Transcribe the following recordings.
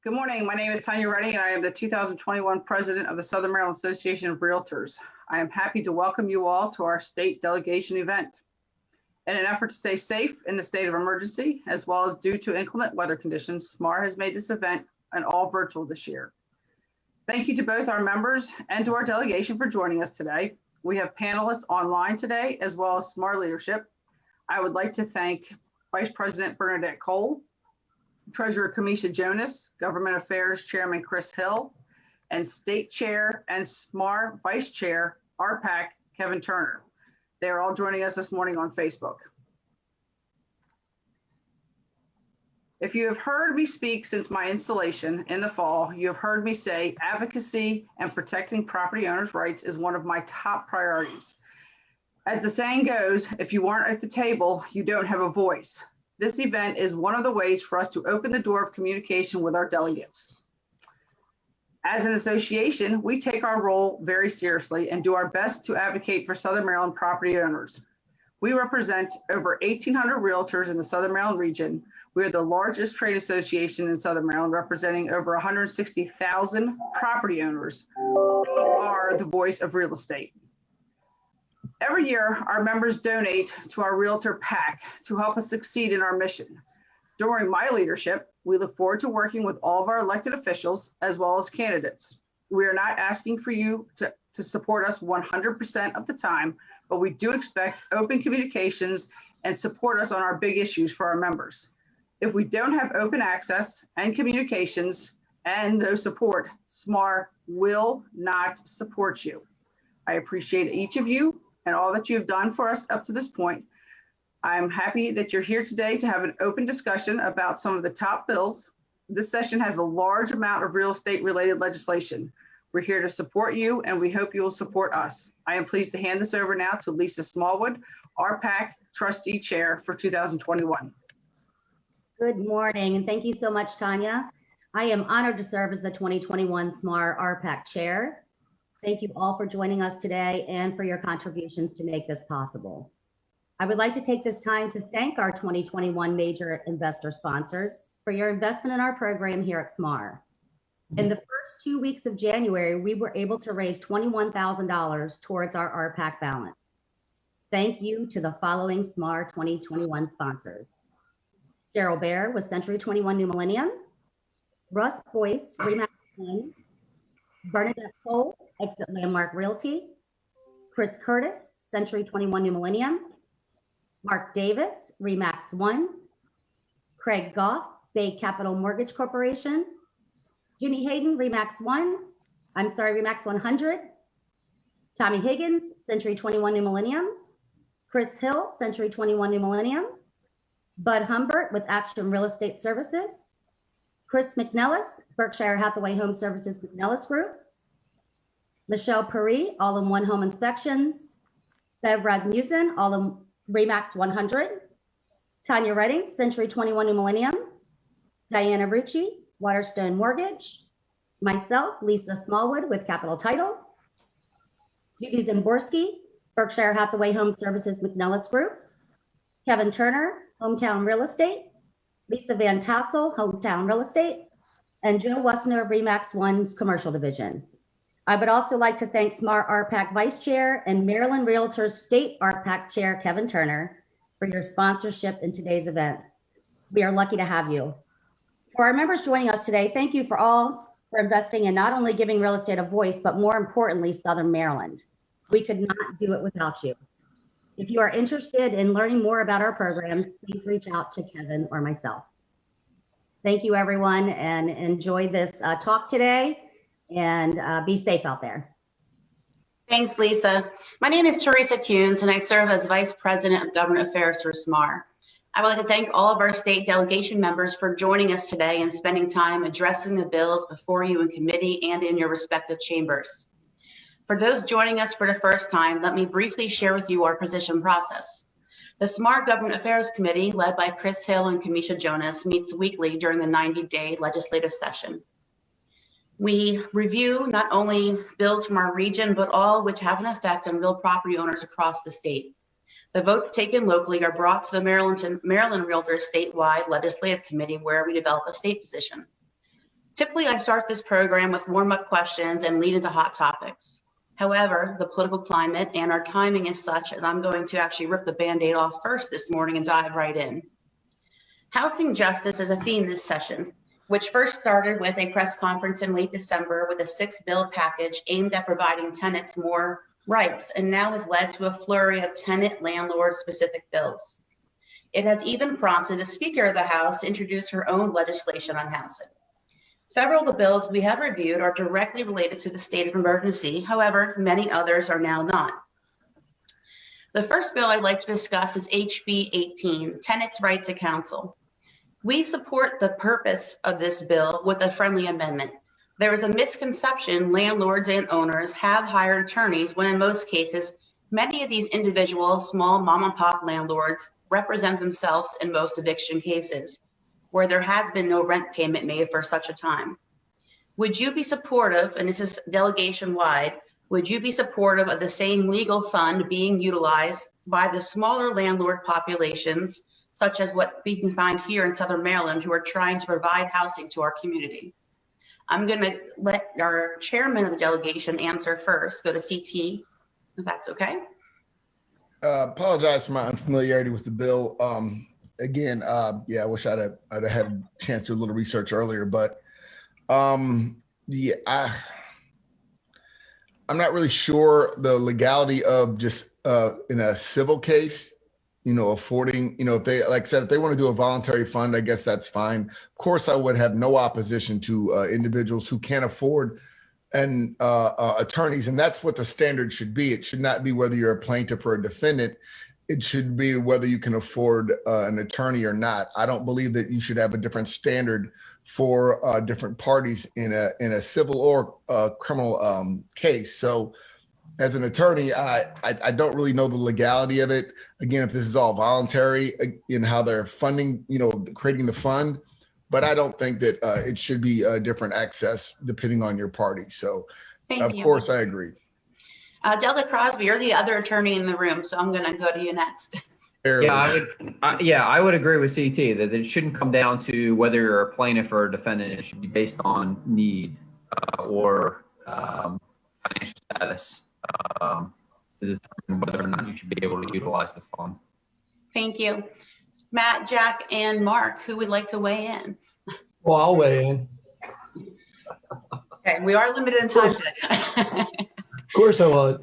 Good morning. My name is Tanya Redding, and I am the 2021 President of the Southern Maryland Association of Realtors. I am happy to welcome you all to our state delegation event. In an effort to stay safe in the state of emergency, as well as due to inclement weather conditions, SMAR has made this event an all virtual this year. Thank you to both our members and to our delegation for joining us today. We have panelists online today, as well as SMAR leadership. I would like to thank Vice President Bernadette Cole, Treasurer Kamisha Jonas, Government Affairs Chairman Chris Hill, and State Chair and SMAR Vice Chair RPAC Kevin Turner. They are all joining us this morning on Facebook. If you have heard me speak since my installation in the fall, you have heard me say advocacy and protecting property owners' rights is one of my top priorities. As the saying goes, if you aren't at the table, you don't have a voice. This event is one of the ways for us to open the door of communication with our delegates. As an association, we take our role very seriously and do our best to advocate for Southern Maryland property owners. We represent over 1,800 realtors in the Southern Maryland region. We are the largest trade association in Southern Maryland, representing over 160,000 property owners. We are the voice of real estate. Every year, our members donate to our Realtor PAC to help us succeed in our mission. During my leadership, we look forward to working with all of our elected officials as well as candidates. We are not asking for you to support us 100% of the time, but we do expect open communications and support us on our big issues for our members. If we don't have open access and communications and no support, SMAR will not support you. I appreciate each of you and all that you have done for us up to this point. I'm happy that you're here today to have an open discussion about some of the top bills. This session has a large amount of real estate related legislation. We're here to support you and we hope you will support us. I am pleased to hand this over now to Lisa Smallwood, RPAC Trustee Chair for 2021. Good morning and thank you so much, Tanya. I am honored to serve as the 2021 SMAR RPAC Chair. Thank you all for joining us today and for your contributions to make this possible. I would like to take this time to thank our 2021 major investor sponsors for your investment in our program here at SMAR. In the first 2 weeks of January, we were able to raise $21,000 towards our RPAC balance. Thank you to the following SMAR 2021 sponsors. Cheryl Bear with Century 21 New Millennium, Russ Boyce, Remax 1, Bernadette Cole, Exit Landmark Realty, Chris Curtis, Century 21 New Millennium, Mark Davis, Remax 1, Craig Goff, Bay Capital Mortgage Corporation, Jimmy Hayden, Remax 100, Tommy Higgins, Century 21 New Millennium, Chris Hill, Century 21 New Millennium, Bud Humbert with Action Real Estate Services, Chris McNellis, Berkshire Hathaway Home Services McNellis Group, Michelle Puri, All-in-One Home Inspections, Bev Rasmussen, Remax 100, Tanya Redding, Century 21 New Millennium, Diana Rucci, Waterstone Mortgage, myself, Lisa Smallwood with Capital Title, Judy Zimborski, Berkshire Hathaway Home Services McNellis Group, Kevin Turner, Hometown Real Estate, Lisa Van Tassel, Hometown Real Estate, and Joe Wessner of Remax 1's Commercial Division. I would also like to thank SMAR RPAC Vice Chair and Maryland Realtors State RPAC Chair Kevin Turner for your sponsorship in today's event. We are lucky to have you. For our members joining us today, thank you for investing in not only giving real estate a voice, but more importantly, Southern Maryland. We could not do it without you. If you are interested in learning more about our programs, please reach out to Kevin or myself. Thank you, everyone, and enjoy this talk today, and be safe out there. Thanks, Lisa. My name is Teresa Kuhns, and I serve as Vice President of Government Affairs for SMAR. I would like to thank all of our state delegation members for joining us today and spending time addressing the bills before you in committee and in your respective chambers. For those joining us for the first time, let me briefly share with you our position process. The SMAR Government Affairs Committee, led by Chris Hill and Kamisha Jonas, meets weekly during the 90-day legislative session. We review not only bills from our region, but all which have an effect on real property owners across the state. The votes taken locally are brought to the Maryland Realtors statewide legislative committee, where we develop a state position. Typically, I start this program with warm-up questions and lead into hot topics. However, the political climate and our timing is such as I'm going to actually rip the Band-Aid off first this morning and dive right in. Housing justice is a theme this session, which first started with a press conference in late December with a 6-bill package aimed at providing tenants more rights, and now has led to a flurry of tenant landlord specific bills. It has even prompted the Speaker of the House to introduce her own legislation on housing. Several of the bills we have reviewed are directly related to the state of emergency. However, many others are now not. The first bill I'd like to discuss is HB 18, Tenants' Right to Counsel. We support the purpose of this bill with a friendly amendment. There is a misconception landlords and owners have hired attorneys when in most cases, many of these individual small mom and pop landlords represent themselves in most eviction cases, where there has been no rent payment made for such a time. Would you be supportive, and this is delegation wide, would you be supportive of the same legal fund being utilized by the smaller landlord populations, such as what we can find here in Southern Maryland, who are trying to provide housing to our community? I'm gonna let our chairman of the delegation answer first, go to CT, if that's okay. Apologize for my unfamiliarity with the bill. Again, yeah, I wish I'd have had a chance to do a little research earlier, but yeah, I'm not really sure the legality of just in a civil case, affording, if they, like I said, if they want to do a voluntary fund, I guess that's fine. Of course, I would have no opposition to individuals who can't afford and attorneys, and that's what the standard should be. It should not be whether you're a plaintiff or a defendant. It should be whether you can afford an attorney or not. I don't believe that you should have a different standard for different parties in a civil or criminal case. So as an attorney, I don't really know the legality of it. Again, if this is all voluntary in how they're funding, creating the fund, but I don't think that it should be a different access depending on your party. So of course I agree. Delegate Crosby, you're the other attorney in the room, so I'm going to go to you next. Yeah, I would agree with CT that it shouldn't come down to whether you're a plaintiff or a defendant. It should be based on need or financial status to determine whether or not you should be able to utilize the fund. Thank you. Matt, Jack, and Mark, who would like to weigh in? Well, I'll weigh in. Okay, we are limited in time today. Of course I would.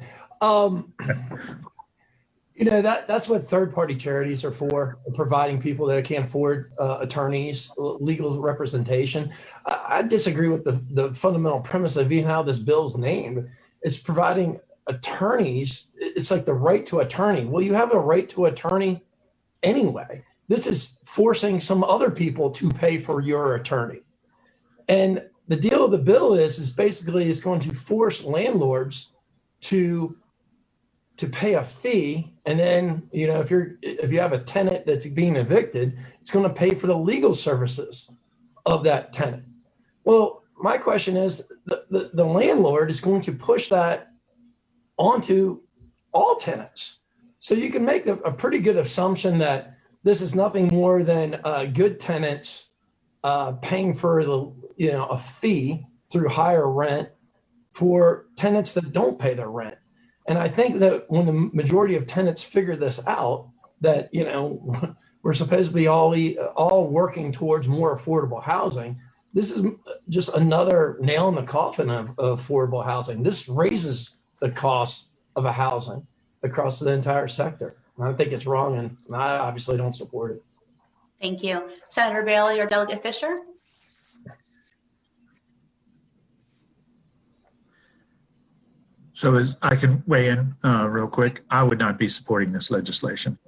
That's what third-party charities are for, providing people that can't afford attorneys, legal representation. I disagree with the fundamental premise of even how this bill's named. It's providing attorneys. It's like the right to attorney. Well, you have a right to attorney anyway. This is forcing some other people to pay for your attorney. And the deal of the bill is basically it's going to force landlords to pay a fee, and then if you have a tenant that's being evicted, it's going to pay for the legal services of that tenant. Well, my question is, the landlord is going to push that onto all tenants. So you can make a pretty good assumption that this is nothing more than good tenants paying for a fee through higher rent for tenants that don't pay their rent. And I think that when the majority of tenants figure this out, that, we're supposed to be all working towards more affordable housing, this is just another nail in the coffin of affordable housing. This raises the cost of a housing across the entire sector. And I think it's wrong, and I obviously don't support it. Thank you. Senator Bailey or Delegate Fisher? So as I can weigh in real quick, I would not be supporting this legislation.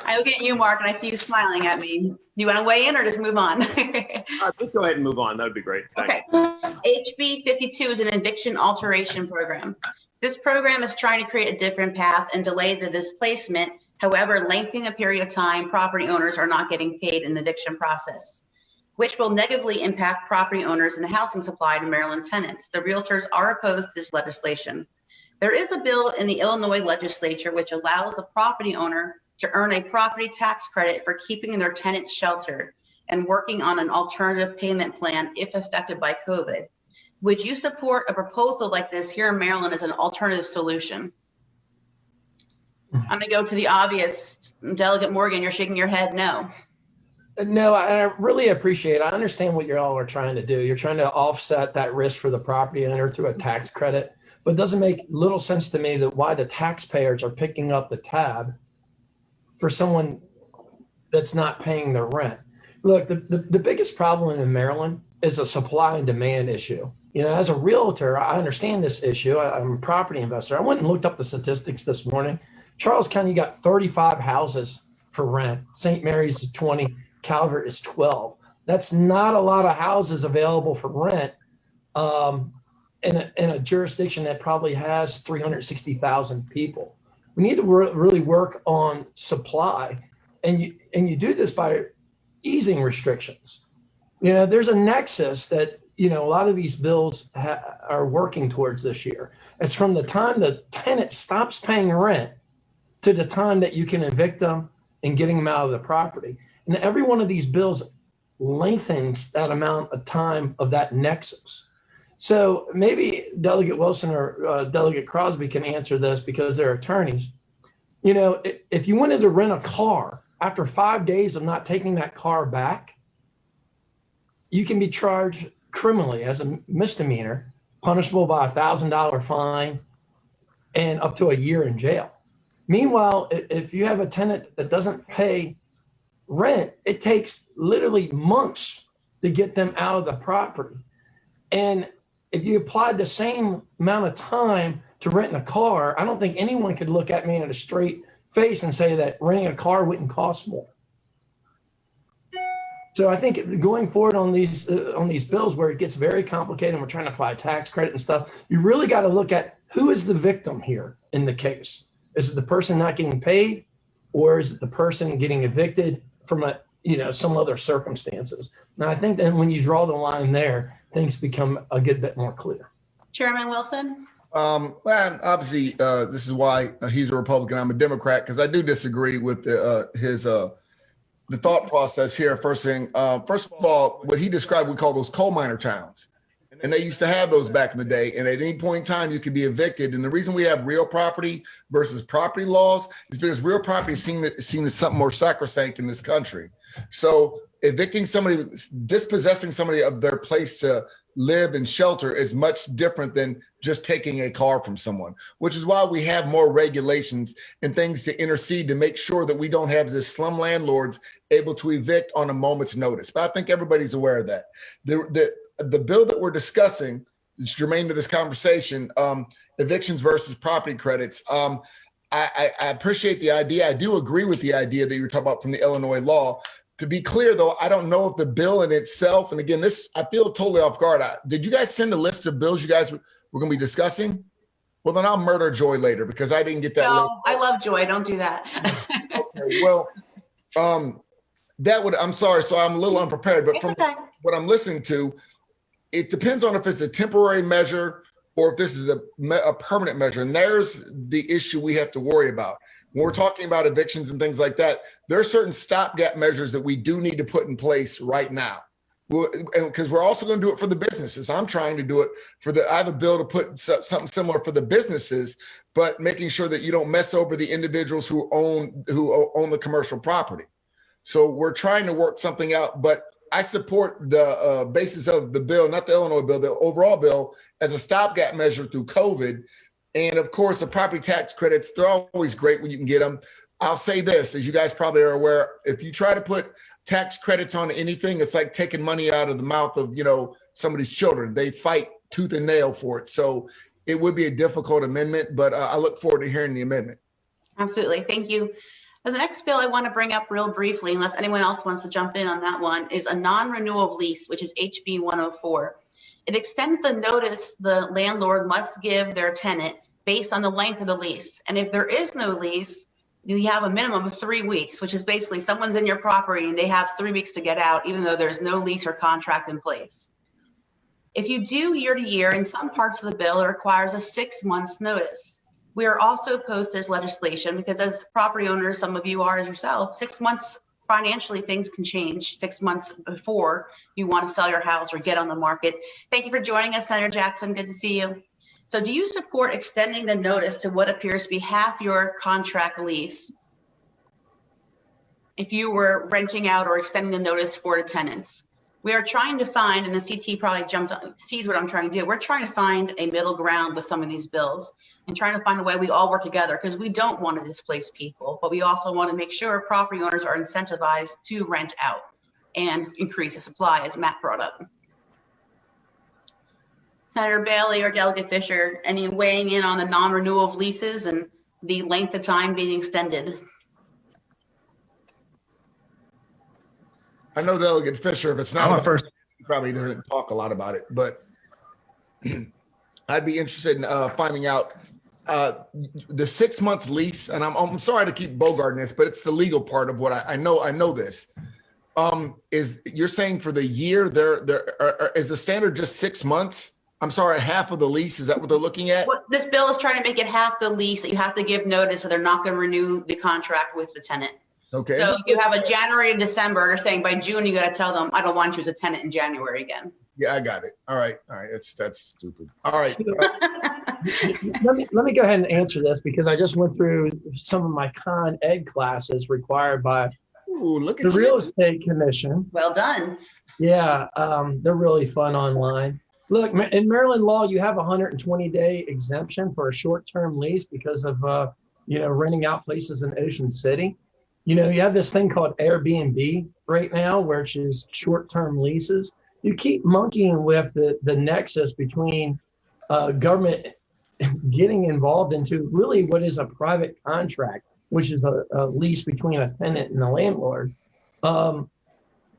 I look at you, Mark, and I see you smiling at me. Do you want to weigh in or just move on? Let's go ahead and move on. That would be great. Thanks. Okay. HB 52 is an eviction alteration program. This program is trying to create a different path and delay the displacement. However, lengthening a period of time, property owners are not getting paid in the eviction process, which will negatively impact property owners and the housing supply to Maryland tenants. The realtors are opposed to this legislation. There is a bill in the Illinois legislature which allows the property owner to earn a property tax credit for keeping their tenants sheltered and working on an alternative payment plan if affected by COVID. Would you support a proposal like this here in Maryland as an alternative solution? I'm going to go to the obvious. Delegate Morgan, you're shaking your head no. No, I really appreciate it. I understand what you all are trying to do. You're trying to offset that risk for the property owner through a tax credit, but it doesn't make little sense to me that why the taxpayers are picking up the tab for someone that's not paying their rent. Look, the biggest problem in Maryland is a supply and demand issue. You know, as a realtor, I understand this issue. I'm a property investor. I went and looked up the statistics this morning. Charles County got 35 houses for rent. St. Mary's is 20. Calvert is 12. That's not a lot of houses available for rent in a jurisdiction that probably has 360,000 people. We need to really work on supply, and you do this by easing restrictions. You know, there's a nexus that, you know, a lot of these bills are working towards this year. It's from the time the tenant stops paying rent to the time that you can evict them and getting them out of the property. And every one of these bills lengthens that amount of time of that nexus. So maybe Delegate Wilson or Delegate Crosby can answer this because they're attorneys. You know, if you wanted to rent a car after 5 days of not taking that car back, you can be charged criminally as a misdemeanor, punishable by a $1,000 fine and up to a year in jail. Meanwhile, if you have a tenant that doesn't pay rent, it takes literally months to get them out of the property. And if you applied the same amount of time to renting a car, I don't think anyone could look at me in a straight face and say that renting a car wouldn't cost more. So I think going forward on these bills where it gets very complicated and we're trying to apply tax credit and stuff, you really got to look at who is the victim here in the case. Is it the person not getting paid, or is it the person getting evicted from some other circumstances? And I think then when you draw the line there, things become a good bit more clear. Chairman Wilson? Well, obviously, this is why he's a Republican. I'm a Democrat, because I do disagree with the thought process here. First of all, what he described, we call those coal miner towns. And they used to have those back in the day. And at any point in time, you could be evicted. And the reason we have real property versus property laws is because real property is seen as something more sacrosanct in this country. So evicting somebody, dispossessing somebody of their place to live and shelter is much different than just taking a car from someone, which is why we have more regulations and things to intercede to make sure that we don't have this slum landlords able to evict on a moment's notice. But I think everybody's aware of that. The bill that we're discussing, it's germane to this conversation, evictions versus property credits. I appreciate the idea. I do agree with the idea that you're talking about from the Illinois law. To be clear, though, I don't know if the bill in itself, and again, this, I feel totally off guard. Did you guys send a list of bills you guys were going to be discussing? Well, then I'll murder Joy later because I didn't get that list. No, I love Joy. Don't do that. Okay, well, I'm sorry. So I'm a little unprepared, but from what I'm listening to, it depends on if it's a temporary measure or if this is a permanent measure. And there's the issue we have to worry about. When we're talking about evictions and things like that, there are certain stopgap measures that we do need to put in place right now. Because we're also going to do it for the businesses. I'm trying to do it I have a bill to put something similar for the businesses, but making sure that you don't mess over the individuals who own the commercial property. So we're trying to work something out, but I support the basis of the bill, not the Illinois bill, the overall bill, as a stopgap measure through COVID. And of course, the property tax credits, they're always great when you can get them. I'll say this, as you guys probably are aware, if you try to put tax credits on anything, it's like taking money out of the mouth of, somebody's children. They fight tooth and nail for it. So it would be a difficult amendment, but I look forward to hearing the amendment. Absolutely. Thank you. The next bill I want to bring up real briefly, unless anyone else wants to jump in on that one, is a non-renewal of lease, which is HB 104. It extends the notice the landlord must give their tenant based on the length of the lease. And if there is no lease, you have a minimum of 3 weeks, which is basically someone's in your property and they have 3 weeks to get out, even though there's no lease or contract in place. If you do year to year, in some parts of the bill, it requires a 6 months notice. We are also opposed to this legislation because as property owners, some of you are as yourself, 6 months financially, things can change 6 months before you want to sell your house or get on the market. Thank you for joining us, Senator Jackson. Good to see you. So do you support extending the notice to what appears to be half your contract lease if you were renting out or extending the notice for the tenants? We are trying to find, and the CT probably sees what I'm trying to do. We're trying to find a middle ground with some of these bills and trying to find a way we all work together because we don't want to displace people, but we also want to make sure property owners are incentivized to rent out and increase the supply, as Matt brought up. Senator Bailey or Delegate Fisher, any weighing in on the non-renewal of leases and the length of time being extended? I know Delegate Fisher, if it's not I want first. he probably doesn't talk a lot about it, but I'd be interested in finding out the 6 months lease. And I'm sorry to keep bogarting this, but it's the legal part of what I know. I know this. Is you're saying for the year is the standard just 6 months? I'm sorry, half of the lease. Is that what they're looking at? Well, this bill is trying to make it half the lease that you have to give notice that they're not going to renew the contract with the tenant. Okay. So if you have a January to December, they're saying by June, you got to tell them, I don't want you as a tenant in January again. Yeah, I got it. All right. That's stupid. All right. Let me go ahead and answer this because I just went through some of my con ed classes required by Ooh, look at the Real you. Estate Commission. Well done. Yeah, they're really fun online. Look, in Maryland law, you have a 120-day exemption for a short-term lease because of renting out places in Ocean City. You have this thing called Airbnb right now, which is short-term leases. You keep monkeying with the nexus between government getting involved into really what is a private contract, which is a lease between a tenant and a landlord.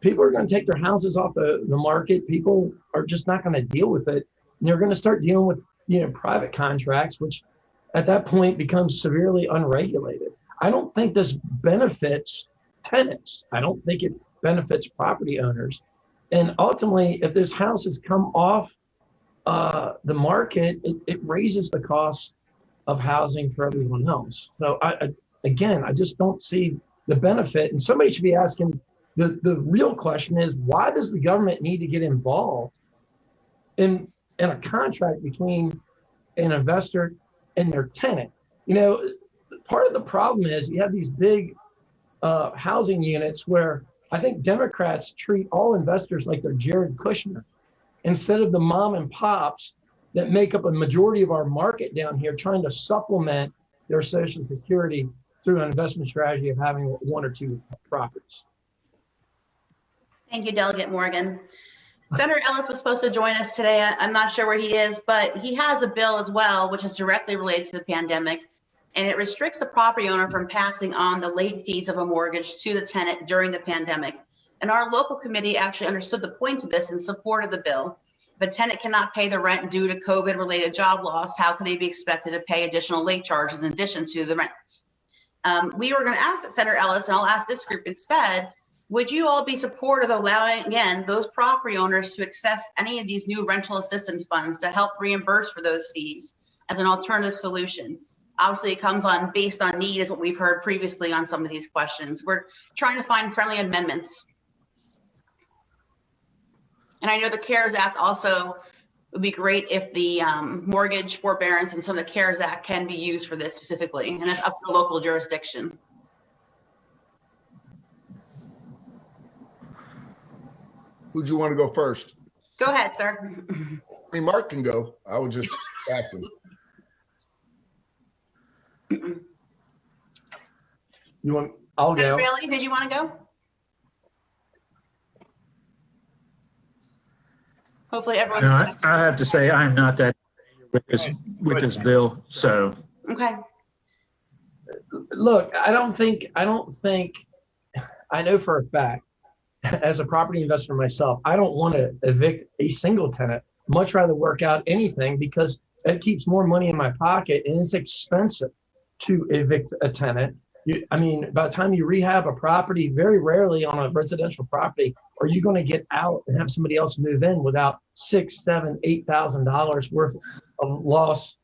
People are going to take their houses off the market. People are just not going to deal with it. And they're going to start dealing with private contracts, which at that point becomes severely unregulated. I don't think this benefits tenants. I don't think it benefits property owners. And ultimately, if those houses come off the market, it raises the cost of housing for everyone else. So I just don't see the benefit. And somebody should be asking, the real question is, why does the government need to get involved in a contract between an investor and their tenant? Part of the problem is you have these big housing units where I think Democrats treat all investors like they're Jared Kushner instead of the mom and pops that make up a majority of our market down here trying to supplement their Social Security through an investment strategy of having one or two properties. Thank you, Delegate Morgan. Senator Ellis was supposed to join us today. I'm not sure where he is, but he has a bill as well, which is directly related to the pandemic. And it restricts the property owner from passing on the late fees of a mortgage to the tenant during the pandemic. And our local committee actually understood the point of this and supported the bill. If a tenant cannot pay the rent due to COVID-related job loss, how can they be expected to pay additional late charges in addition to the rents? We were going to ask Senator Ellis, and I'll ask this group instead, would you all be supportive of allowing, again, those property owners to access any of these new rental assistance funds to help reimburse for those fees as an alternative solution? Obviously, it comes on based on need, is what we've heard previously on some of these questions. We're trying to find friendly amendments. And I know the CARES Act also would be great if the mortgage forbearance and some of the CARES Act can be used for this specifically, and that's up to the local jurisdiction. Who'd you want to go first? Go ahead, sir. I mean, Mark can go. I would just ask him. I'll go. Bailey, did you want to go? Hopefully everyone's No, I have to say I'm not that familiar with this bill. So okay. Look, I don't think I know for a fact, as a property investor myself, I don't want to evict a single tenant. Much rather work out anything because it keeps more money in my pocket and it's expensive to evict a tenant. I mean, by the time you rehab a property, very rarely on a residential property are you going to get out and have somebody else move in without $6,000, $7,000, $8,000 worth of lost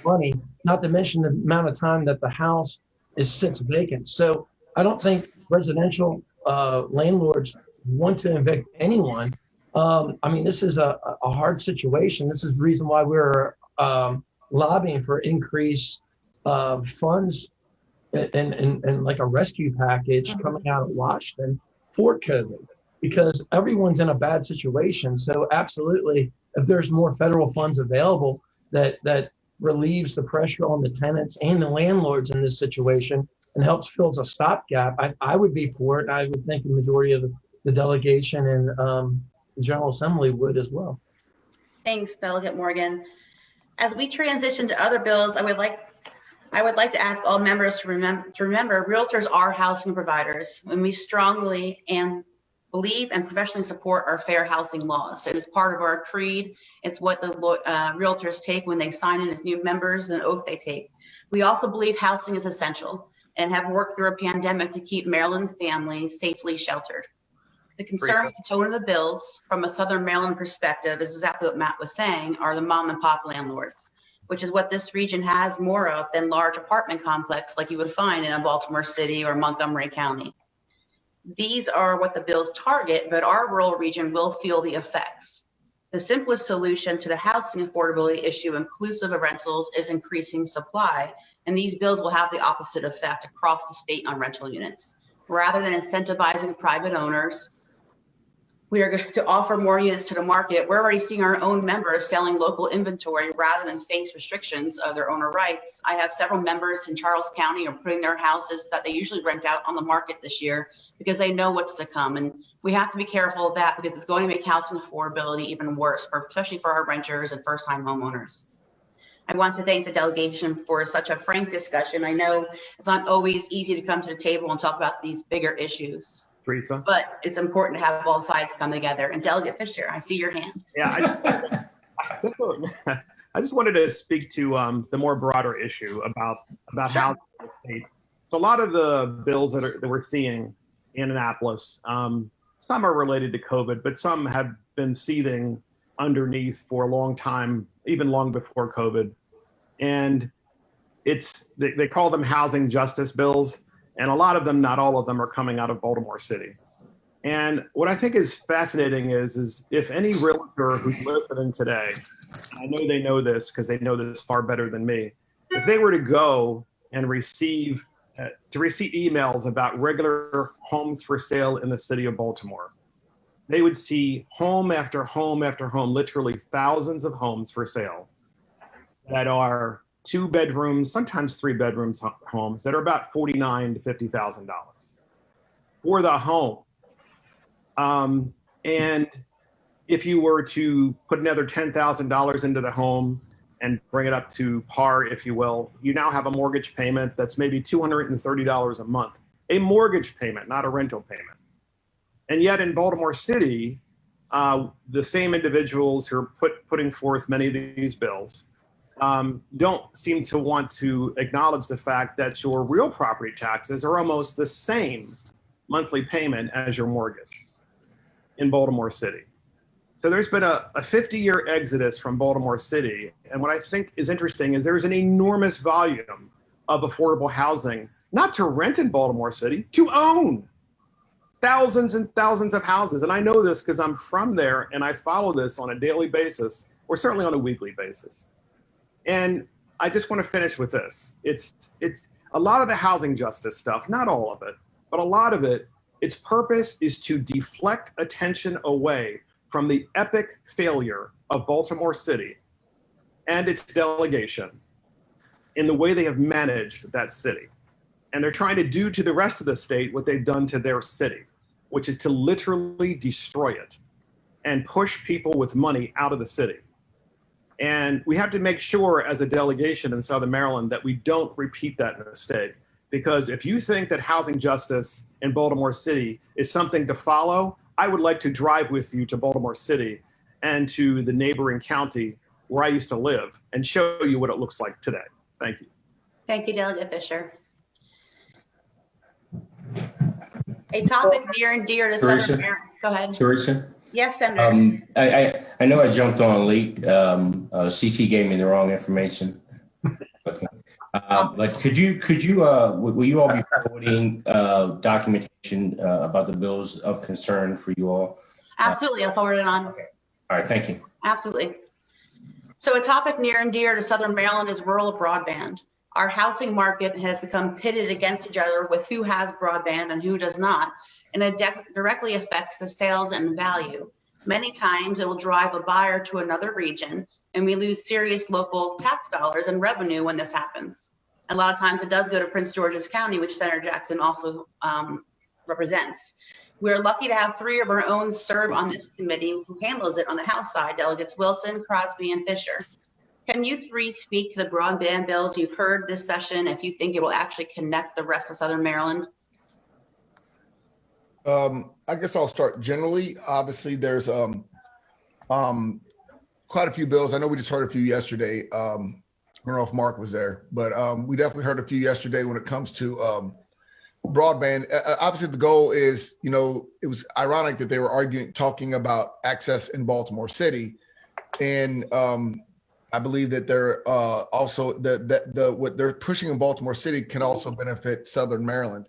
money. Not to mention the amount of time that the house sits vacant. So I don't think residential landlords want to evict anyone. I mean, this is a hard situation. This is the reason why we're lobbying for increased funds and like a rescue package coming out of Washington for COVID, because everyone's in a bad situation. So absolutely, if there's more federal funds available that relieves the pressure on the tenants and the landlords in this situation and helps fills a stopgap, I would be for it. I would think the majority of the delegation and the General Assembly would as well. Thanks, Delegate Morgan. As we transition to other bills, I would like to ask all members to remember realtors are housing providers, and we strongly and believe and professionally support our fair housing laws. It is part of our creed. It's what the realtors take when they sign in as new members, and the oath they take. We also believe housing is essential and have worked through a pandemic to keep Maryland families safely sheltered. The concern with the tone of the bills from a Southern Maryland perspective is exactly what Matt was saying, are the mom and pop landlords, which is what this region has more of than large apartment complex like you would find in a Baltimore City or Montgomery County. These are what the bills target, but our rural region will feel the effects. The simplest solution to the housing affordability issue, inclusive of rentals, is increasing supply, and these bills will have the opposite effect across the state on rental units. Rather than incentivizing private owners, we are going to offer more units to the market. We're already seeing our own members selling local inventory rather than face restrictions of their owner rights. I have several members in Charles County are putting their houses that they usually rent out on the market this year because they know what's to come. And we have to be careful of that because it's going to make housing affordability even worse, especially for our renters and first-time homeowners. I want to thank the delegation for such a frank discussion. I know it's not always easy to come to the table and talk about these bigger issues. Teresa? But it's important to have both sides come together. And Delegate Fisher, I see your hand. Yeah, I just wanted to speak to the more broader issue about housing in the state. So a lot of the bills that we're seeing in Annapolis, some are related to COVID, but some have been seething underneath for a long time, even long before COVID. And they call them housing justice bills. And a lot of them, not all of them, are coming out of Baltimore City. And what I think is fascinating is if any realtor who's listening today, I know they know this because they know this far better than me, if they were to go and receive emails about regular homes for sale in the city of Baltimore, they would see home after home after home, literally thousands of homes for sale that are 2 bedrooms, sometimes 3 bedrooms homes that are about $49,000 to $50,000 for the home. And if you were to put another $10,000 into the home and bring it up to par, if you will, you now have a mortgage payment that's maybe $230 a month, a mortgage payment, not a rental payment. And yet in Baltimore City, the same individuals who are putting forth many of these bills don't seem to want to acknowledge the fact that your real property taxes are almost the same monthly payment as your mortgage in Baltimore City. So there's been a 50-year exodus from Baltimore City. And what I think is interesting is there's an enormous volume of affordable housing, not to rent in Baltimore City, to own thousands and thousands of houses. And I know this because I'm from there and I follow this on a daily basis, or certainly on a weekly basis. And I just want to finish with this. It's a lot of the housing justice stuff, not all of it, but a lot of it, its purpose is to deflect attention away from the epic failure of Baltimore City and its delegation in the way they have managed that city. And they're trying to do to the rest of the state what they've done to their city, which is to literally destroy it and push people with money out of the city. And we have to make sure as a delegation in Southern Maryland that we don't repeat that mistake. Because if you think that housing justice in Baltimore City is something to follow, I would like to drive with you to Baltimore City and to the neighboring county where I used to live and show you what it looks like today. Thank you. Thank you, Delegate Fisher. A topic near and dear to Teresa? Southern Maryland. Go ahead. Teresa? Yes, Senator. I know I jumped on late. CT gave me the wrong information. Okay. But could you will you all be forwarding documentation about the bills of concern for you all? Absolutely. I'll forward it on. Okay. All right. Thank you. Absolutely. So a topic near and dear to Southern Maryland is rural broadband. Our housing market has become pitted against each other with who has broadband and who does not, and it directly affects the sales and value. Many times it will drive a buyer to another region, and we lose serious local tax dollars and revenue when this happens. A lot of times it does go to Prince George's County, which Senator Jackson also represents. We're lucky to have 3 of our own serve on this committee who handles it on the House side, Delegates Wilson, Crosby, and Fisher. Can you 3 speak to the broadband bills you've heard this session, if you think it will actually connect the rest of Southern Maryland? I guess I'll start generally. Obviously, there's quite a few bills. I know we just heard a few yesterday. I don't know if Mark was there, but we definitely heard a few yesterday when it comes to broadband. Obviously, the goal is, it was ironic that they were talking about access in Baltimore City, and I believe that they're also what they're pushing in Baltimore City can also benefit Southern Maryland.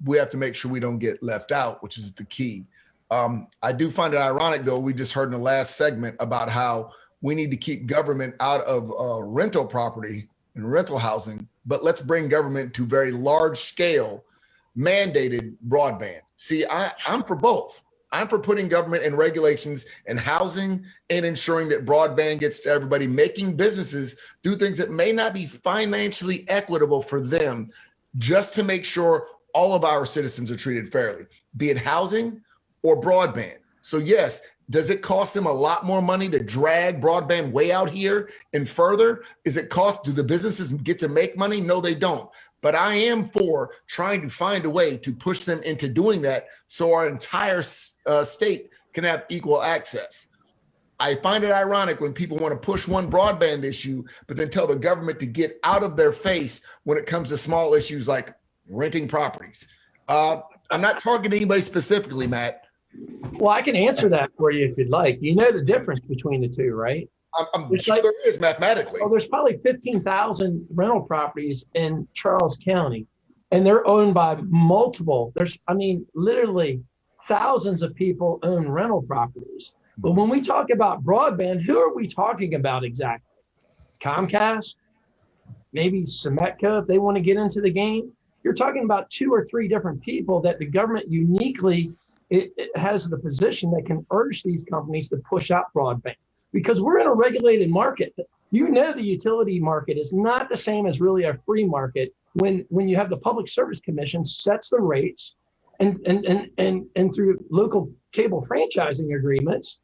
We have to make sure we don't get left out, which is the key. I do find it ironic, though. We just heard in the last segment about how we need to keep government out of rental property and rental housing, but let's bring government to very large scale mandated broadband. See, I'm for both. I'm for putting government and regulations and housing and ensuring that broadband gets to everybody, making businesses do things that may not be financially equitable for them, just to make sure all of our citizens are treated fairly, be it housing or broadband. So yes, does it cost them a lot more money to drag broadband way out here and further? Do the businesses get to make money? No, they don't. But I am for trying to find a way to push them into doing that so our entire state can have equal access. I find it ironic when people want to push one broadband issue, but then tell the government to get out of their face when it comes to small issues like renting properties. I'm not targeting anybody specifically, Matt. Well, I can answer that for you if you'd like. You know the difference between the two, right? I'm sure there is mathematically. Well, there's probably 15,000 rental properties in Charles County, and they're owned by multiple. Literally thousands of people own rental properties. But when we talk about broadband, who are we talking about exactly? Comcast? Maybe Semetco, if they want to get into the game? You're talking about 2 or 3 different people that the government uniquely it has the position that can urge these companies to push out broadband, because we're in a regulated market. The utility market is not the same as really a free market when you have the Public Service Commission sets the rates and through local cable franchising agreements,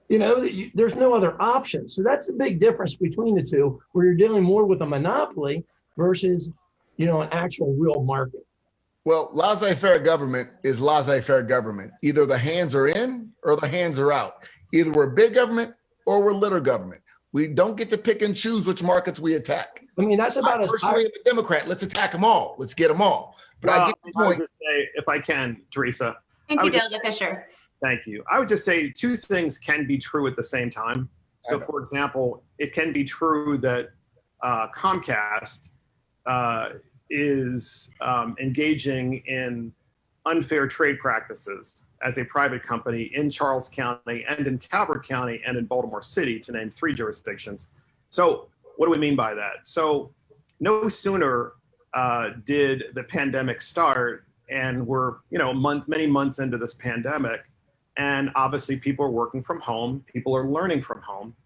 there's no other option. So that's the big difference between the two, where you're dealing more with a monopoly versus, an actual real market. Well, laissez-faire government is laissez-faire government. Either the hands are in or the hands are out. Either we're big government or we're little government. We don't get to pick and choose which markets we attack. That's about as personally as a Democrat. Let's attack them all. Let's get them all. But I get the point. I would just say, if I can, Teresa. Thank you, Delegate Fisher. Thank you. I would just say 2 things can be true at the same time. So, for example, it can be true that Comcast is engaging in unfair trade practices as a private company in Charles County and in Calvert County and in Baltimore City, to name 3 jurisdictions. So what do we mean by that? So no sooner did the pandemic start, and we're many months into this pandemic, and obviously people are working from home, people are learning from home,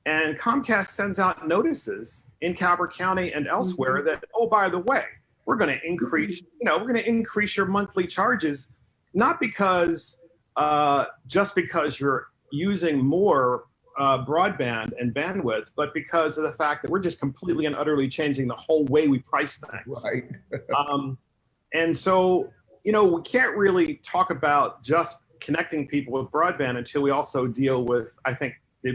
and Comcast sends out notices in Calvert County and elsewhere that, oh, by the way, we're going to increase, your monthly charges, not because just because you're using more broadband and bandwidth, but because of the fact that we're just completely and utterly changing the whole way we price things. Right. And so, we can't really talk about just connecting people with broadband until we also deal with, I think, the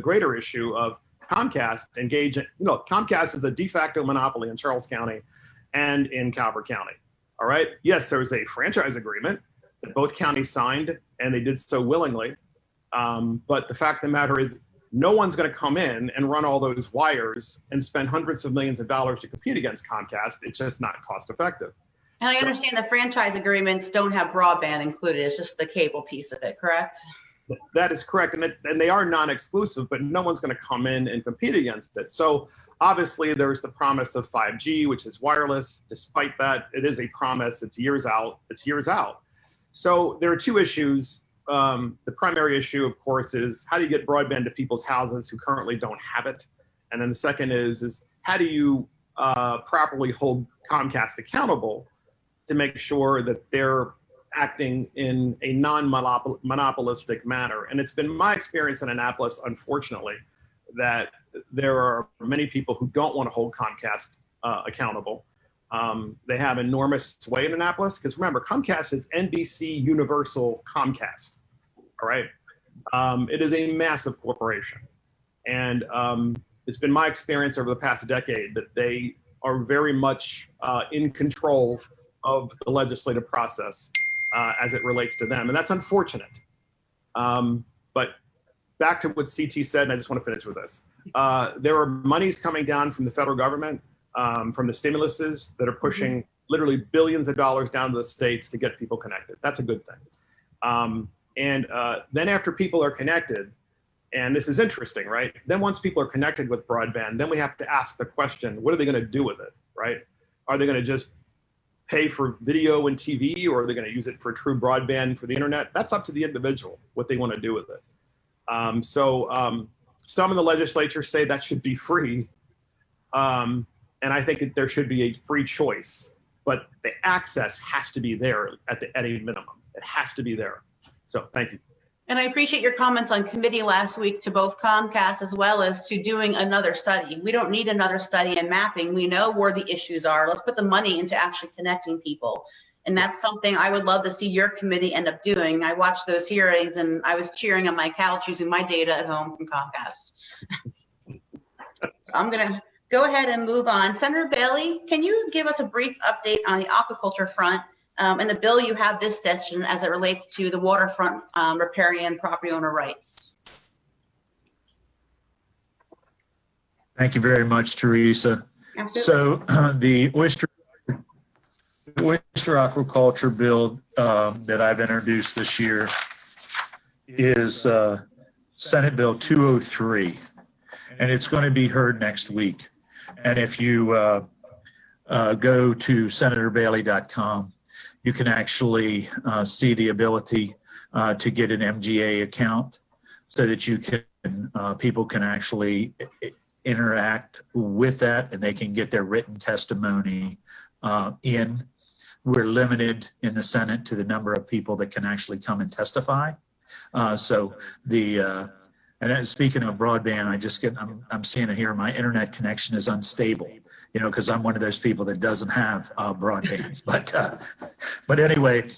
greater issue of Comcast engaging. Comcast is a de facto monopoly in Charles County and in Calvert County. All right. Yes, there was a franchise agreement that both counties signed, and they did so willingly. But the fact of the matter is, no one's going to come in and run all those wires and spend hundreds of millions of dollars to compete against Comcast. It's just not cost effective. And I understand the franchise agreements don't have broadband included. It's just the cable piece of it, correct? That is correct. And they are non-exclusive, but no one's going to come in and compete against it. So obviously there's the promise of 5G, which is wireless. Despite that, it is a promise. It's years out. It's years out. So there are two issues. The primary issue, of course, is how do you get broadband to people's houses who currently don't have it? And then the second is how do you properly hold Comcast accountable to make sure that they're acting in a non-monopolistic manner? And it's been my experience in Annapolis, unfortunately, that there are many people who don't want to hold Comcast accountable. They have enormous sway in Annapolis because remember, Comcast is NBC Universal Comcast. All right. It is a massive corporation. And it's been my experience over the past decade that they are very much in control of the legislative process as it relates to them. And that's unfortunate. But back to what CT said, and I just want to finish with this. There are monies coming down from the federal government, from the stimuluses that are pushing literally billions of dollars down to the states to get people connected. That's a good thing. And then after people are connected, and this is interesting, right? Then once people are connected with broadband, then we have to ask the question, what are they going to do with it, right? Are they going to just pay for video and TV, or are they going to use it for true broadband for the internet? That's up to the individual, what they want to do with it. Some in the legislature say that should be free. And I think that there should be a free choice, but the access has to be there at a minimum. It has to be there. So thank you. And I appreciate your comments on committee last week to both Comcast as well as to doing another study. We don't need another study and mapping. We know where the issues are. Let's put the money into actually connecting people. And that's something I would love to see your committee end up doing. I watched those hearings and I was cheering on my couch using my data at home from Comcast. So I'm going to go ahead and move on. Senator Bailey, can you give us a brief update on the aquaculture front and the bill you have this session as it relates to the waterfront riparian property owner rights? Thank you very much, Teresa. Absolutely. So the oyster aquaculture bill that I've introduced this year is Senate Bill 203, and it's going to be heard next week. And if you go to senatorbailey.com, you can actually see the ability to get an MGA account so that you can people can actually interact with that and they can get their written testimony in. We're limited in the Senate to the number of people that can actually come and testify. And speaking of broadband, I'm seeing it here. My internet connection is unstable, because I'm one of those people that doesn't have broadband. But anyway,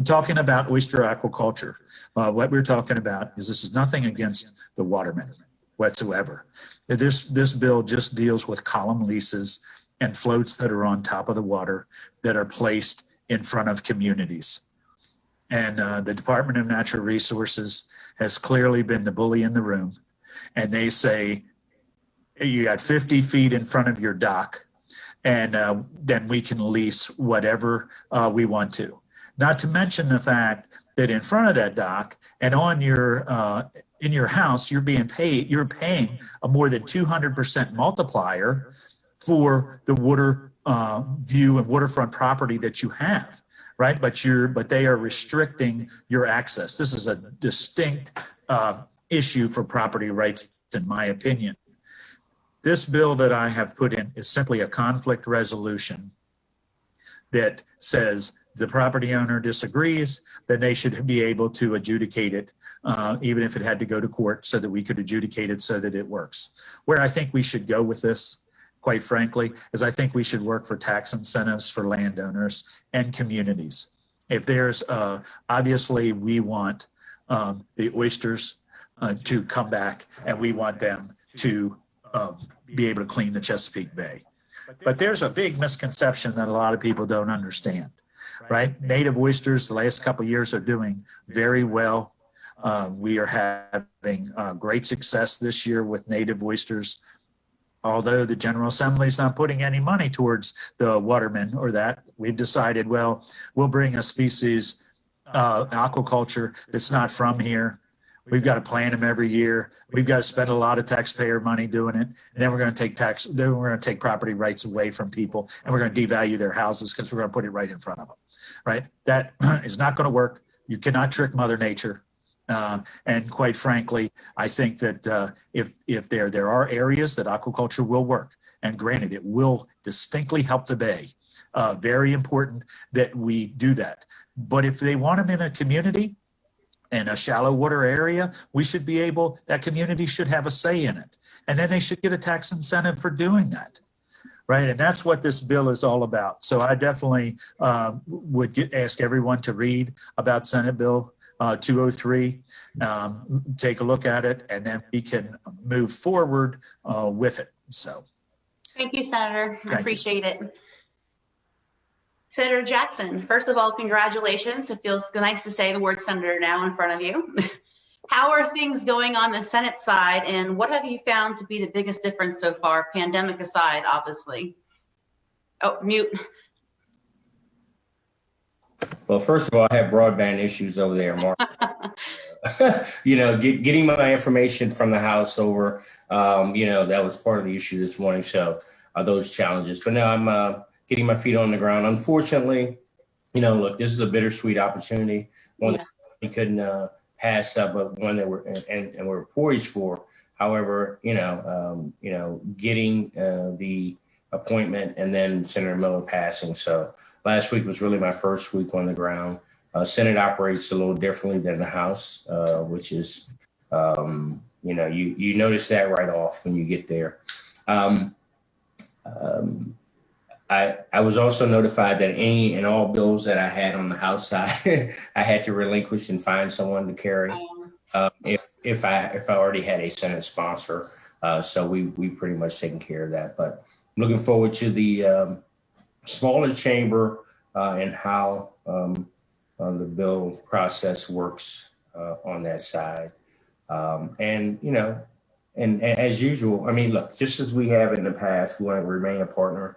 talking about oyster aquaculture, what we're talking about is this is nothing against the watermen whatsoever. This bill just deals with column leases and floats that are on top of the water that are placed in front of communities. And the Department of Natural Resources has clearly been the bully in the room. And they say, you got 50 feet in front of your dock, and then we can lease whatever we want to. Not to mention the fact that in front of that dock and on your in your house, you're paying a more than 200% multiplier for the water view and waterfront property that you have, right? But they are restricting your access. This is a distinct issue for property rights, in my opinion. This bill that I have put in is simply a conflict resolution that says the property owner disagrees, then they should be able to adjudicate it, even if it had to go to court, so that we could adjudicate it so that it works. Where I think we should go with this, quite frankly, is I think we should work for tax incentives for landowners and communities. If there's, obviously we want the oysters to come back, and we want them to be able to clean the Chesapeake Bay. But there's a big misconception that a lot of people don't understand, right? Native oysters, the last couple of years are doing very well. We are having great success this year with native oysters. Although the General Assembly is not putting any money towards the watermen or that, we've decided, well, we'll bring a species, aquaculture that's not from here. We've got to plant them every year. We've got to spend a lot of taxpayer money doing it. And then we're going to take property rights away from people, and we're going to devalue their houses because we're going to put it right in front of them, right? That is not going to work. You cannot trick Mother Nature. And quite frankly, I think that if there are areas that aquaculture will work, and granted, it will distinctly help the bay. Very important that we do that. But if they want them in a community, in a shallow water area, we should be able, that community should have a say in it. And then they should get a tax incentive for doing that, right? And that's what this bill is all about. So I definitely would ask everyone to read about Senate Bill 203, take a look at it, and then we can move forward with it. So. Thank you, Senator. I Thank appreciate it. Senator Jackson, first of all, congratulations. It feels nice to say the word senator now in front of you. How are things going on the Senate side, and what have you found to be the biggest difference so far, pandemic aside, obviously? Oh, mute. Well, first of all, I have broadband issues over there, Mark. Getting my information from the House over, that was part of the issue this morning. So those challenges. But now I'm getting my feet on the ground. Unfortunately, look, this is a bittersweet opportunity. One that we couldn't pass up, but one that we're poised for. However, getting the appointment and then Senator Miller passing. So last week was really my first week on the ground. Senate operates a little differently than the House, which is, you notice that right off when you get there. I was also notified that any and all bills that I had on the House side, I had to relinquish and find someone to carry if I already had a Senate sponsor. So we pretty much taken care of that. But I'm looking forward to the smaller chamber and how the bill process works on that side. And as usual, I mean, look, just as we have in the past, we want to remain a partner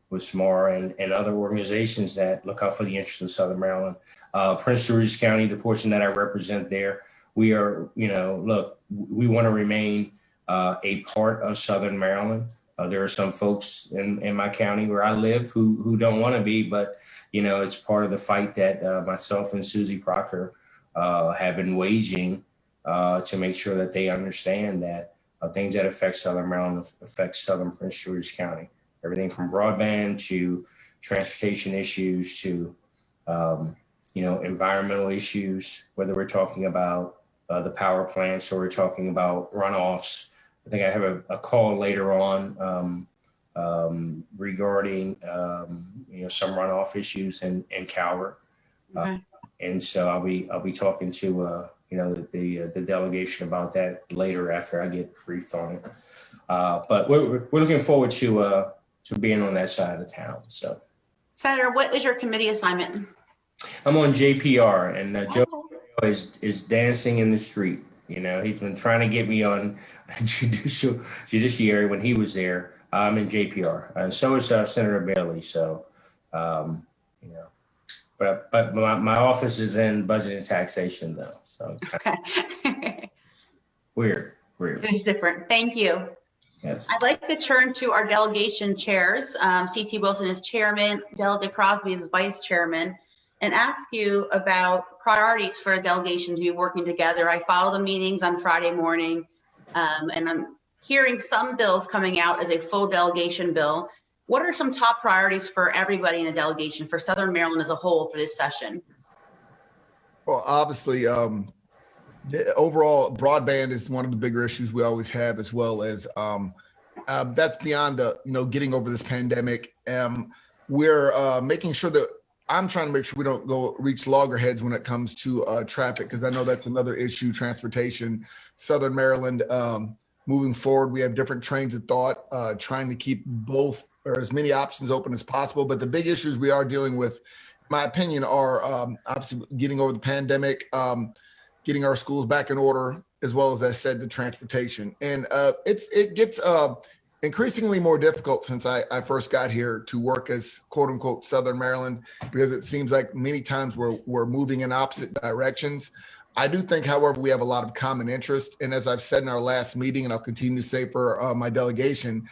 with SMAR and other organizations that look out for the interests of Southern Maryland. Prince George's County, the portion that I represent there, we are, we want to remain a part of Southern Maryland. There are some folks in my county where I live who don't want to be, but, it's part of the fight that myself and Susie Proctor have been waging to make sure that they understand that things that affect Southern Maryland affect Southern Prince George's County. Everything from broadband to transportation issues to, environmental issues, whether we're talking about the power plants or we're talking about runoffs. I think I have a call later on regarding, some runoff issues in Calvert. Okay. And so I'll be talking to, the delegation about that later after I get briefed on it. But we're looking forward to being on that side of town. So, Senator, what is your committee assignment? I'm on JPR, and Joe is dancing in the street. He's been trying to get me on judiciary when he was there. I'm in JPR, and so is Senator Bailey. So, but my office is in budget and taxation though. So Okay. weird. It's different. Thank you. Yes. I'd like to turn to our delegation chairs. CT Wilson is chairman, Delegate Crosby is vice chairman, and ask you about priorities for a delegation to be working together. I follow the meetings on Friday morning, and I'm hearing some bills coming out as a full delegation bill. What are some top priorities for everybody in the delegation, for Southern Maryland as a whole for this session? Well, obviously, overall, broadband is one of the bigger issues we always have, as well as that's beyond the, getting over this pandemic. We're making sure that I'm trying to make sure we don't go reach loggerheads when it comes to traffic, because I know that's another issue, transportation. Southern Maryland, moving forward. We have different trains of thought, trying to keep both or as many options open as possible. But the big issues we are dealing with, in my opinion, are obviously getting over the pandemic, getting our schools back in order, as well as I said, the transportation. And it gets increasingly more difficult since I first got here to work as quote unquote Southern Maryland, because it seems like many times we're moving in opposite directions. I do think, however, we have a lot of common interest. And as I've said in our last meeting, and I'll continue to say for my delegation,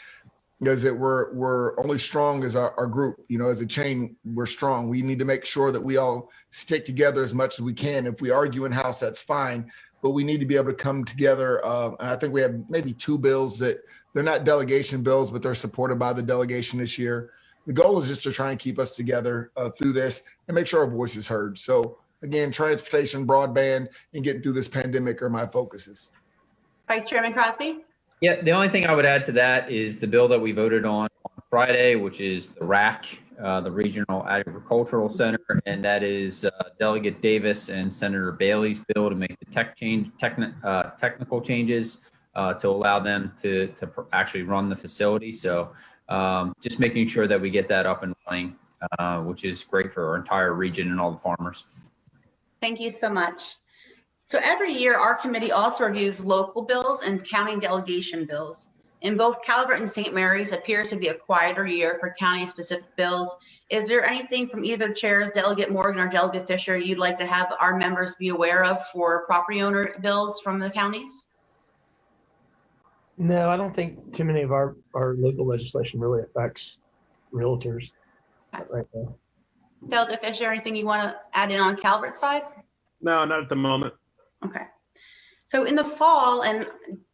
is that we're only strong as our group. You know, as a chain, we're strong. We need to make sure that we all stick together as much as we can. If we argue in house, that's fine, but we need to be able to come together. And I think we have maybe 2 bills that they're not delegation bills, but they're supported by the delegation this year. The goal is just to try and keep us together through this and make sure our voice is heard. So again, transportation, broadband, and getting through this pandemic are my focuses. Vice Chairman Crosby? Yeah, the only thing I would add to that is the bill that we voted on Friday, which is the RAC, the Regional Agricultural Center, and that is Delegate Davis and Senator Bailey's bill to make the technical changes to allow them to actually run the facility. So just making sure that we get that up and running, which is great for our entire region and all the farmers. Thank you so much. So every year, our committee also reviews local bills and county delegation bills. In both Calvert and St. Mary's appears to be a quieter year for county-specific bills. Is there anything from either chairs, Delegate Morgan or Delegate Fisher, you'd like to have our members be aware of for property owner bills from the counties? No, I don't think too many of our local legislation really affects realtors right now. Delegate Fisher, anything you want to add in on Calvert's side? No, not at the moment. Okay. So in the fall, and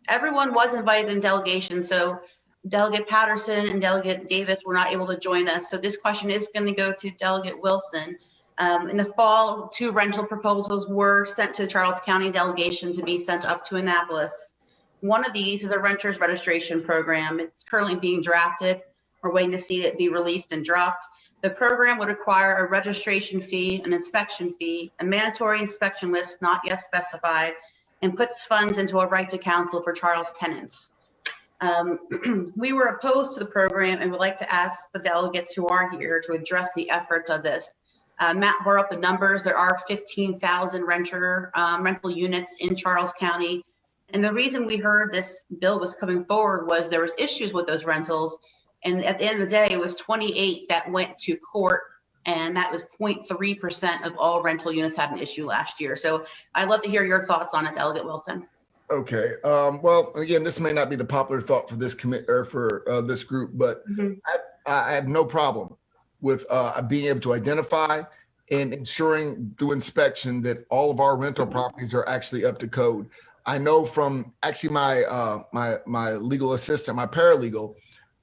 everyone was invited in delegation, so Delegate Patterson and Delegate Davis were not able to join us. So this question is going to go to Delegate Wilson. In the fall, 2 rental proposals were sent to the Charles County delegation to be sent up to Annapolis. One of these is a renter's registration program. It's currently being drafted. We're waiting to see it be released and dropped. The program would require a registration fee, an inspection fee, a mandatory inspection list not yet specified, and puts funds into a right to counsel for Charles tenants. We were opposed to the program and would like to ask the delegates who are here to address the efforts of this. Matt brought up the numbers. There are 15,000 rental units in Charles County. And the reason we heard this bill was coming forward was there was issues with those rentals. And at the end of the day, it was 28 that went to court, and that was 0.3% of all rental units had an issue last year. So I'd love to hear your thoughts on it, Delegate Wilson. Okay. Well, again, this may not be the popular thought for this commit or for this group, but I have no problem with being able to identify and ensuring through inspection that all of our rental properties are actually up to code. I know from actually my legal assistant, my paralegal,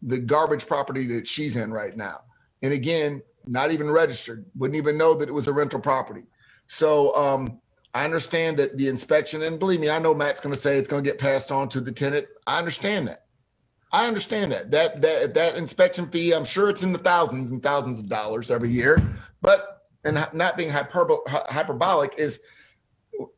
the garbage property that she's in right now. And again, not even registered, wouldn't even know that it was a rental property. So I understand that the inspection, and believe me, I know Matt's going to say it's going to get passed on to the tenant. I understand that. That inspection fee, I'm sure it's in the thousands and thousands of dollars every year, but, and not being hyperbolic is,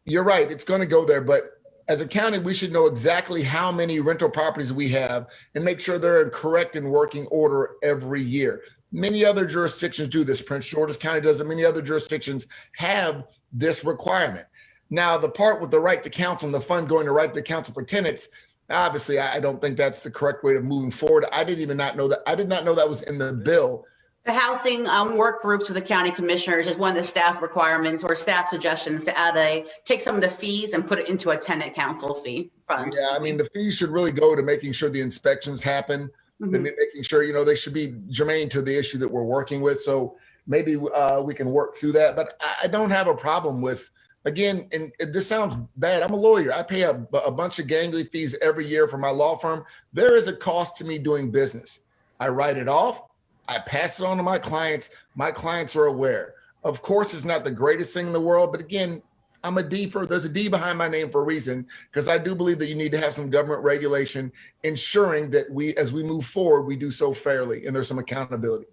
you're right, it's going to go there, but as a county, we should know exactly how many rental properties we have and make sure they're in correct and working order every year. Many other jurisdictions do this. Prince George's County does it. Many other jurisdictions have this requirement. Now, the part with the right to counsel and the fund going to right to counsel for tenants, obviously, I don't think that's the correct way of moving forward. I did not know that was in the bill. The housing work groups with the county commissioners is one of the staff requirements or staff suggestions to take some of the fees and put it into a tenant counsel fee fund. Yeah, I mean, the fees should really go to making sure the inspections happen, and making sure, they should be germane to the issue that we're working with. So maybe we can work through that. But I don't have a problem with, again, and this sounds bad. I'm a lawyer. I pay a bunch of gangly fees every year for my law firm. There is a cost to me doing business. I write it off. I pass it on to my clients. My clients are aware. Of course, it's not the greatest thing in the world, but again, I'm a D there's a D behind my name for a reason, because I do believe that you need to have some government regulation ensuring that as we move forward, we do so fairly and there's some accountability.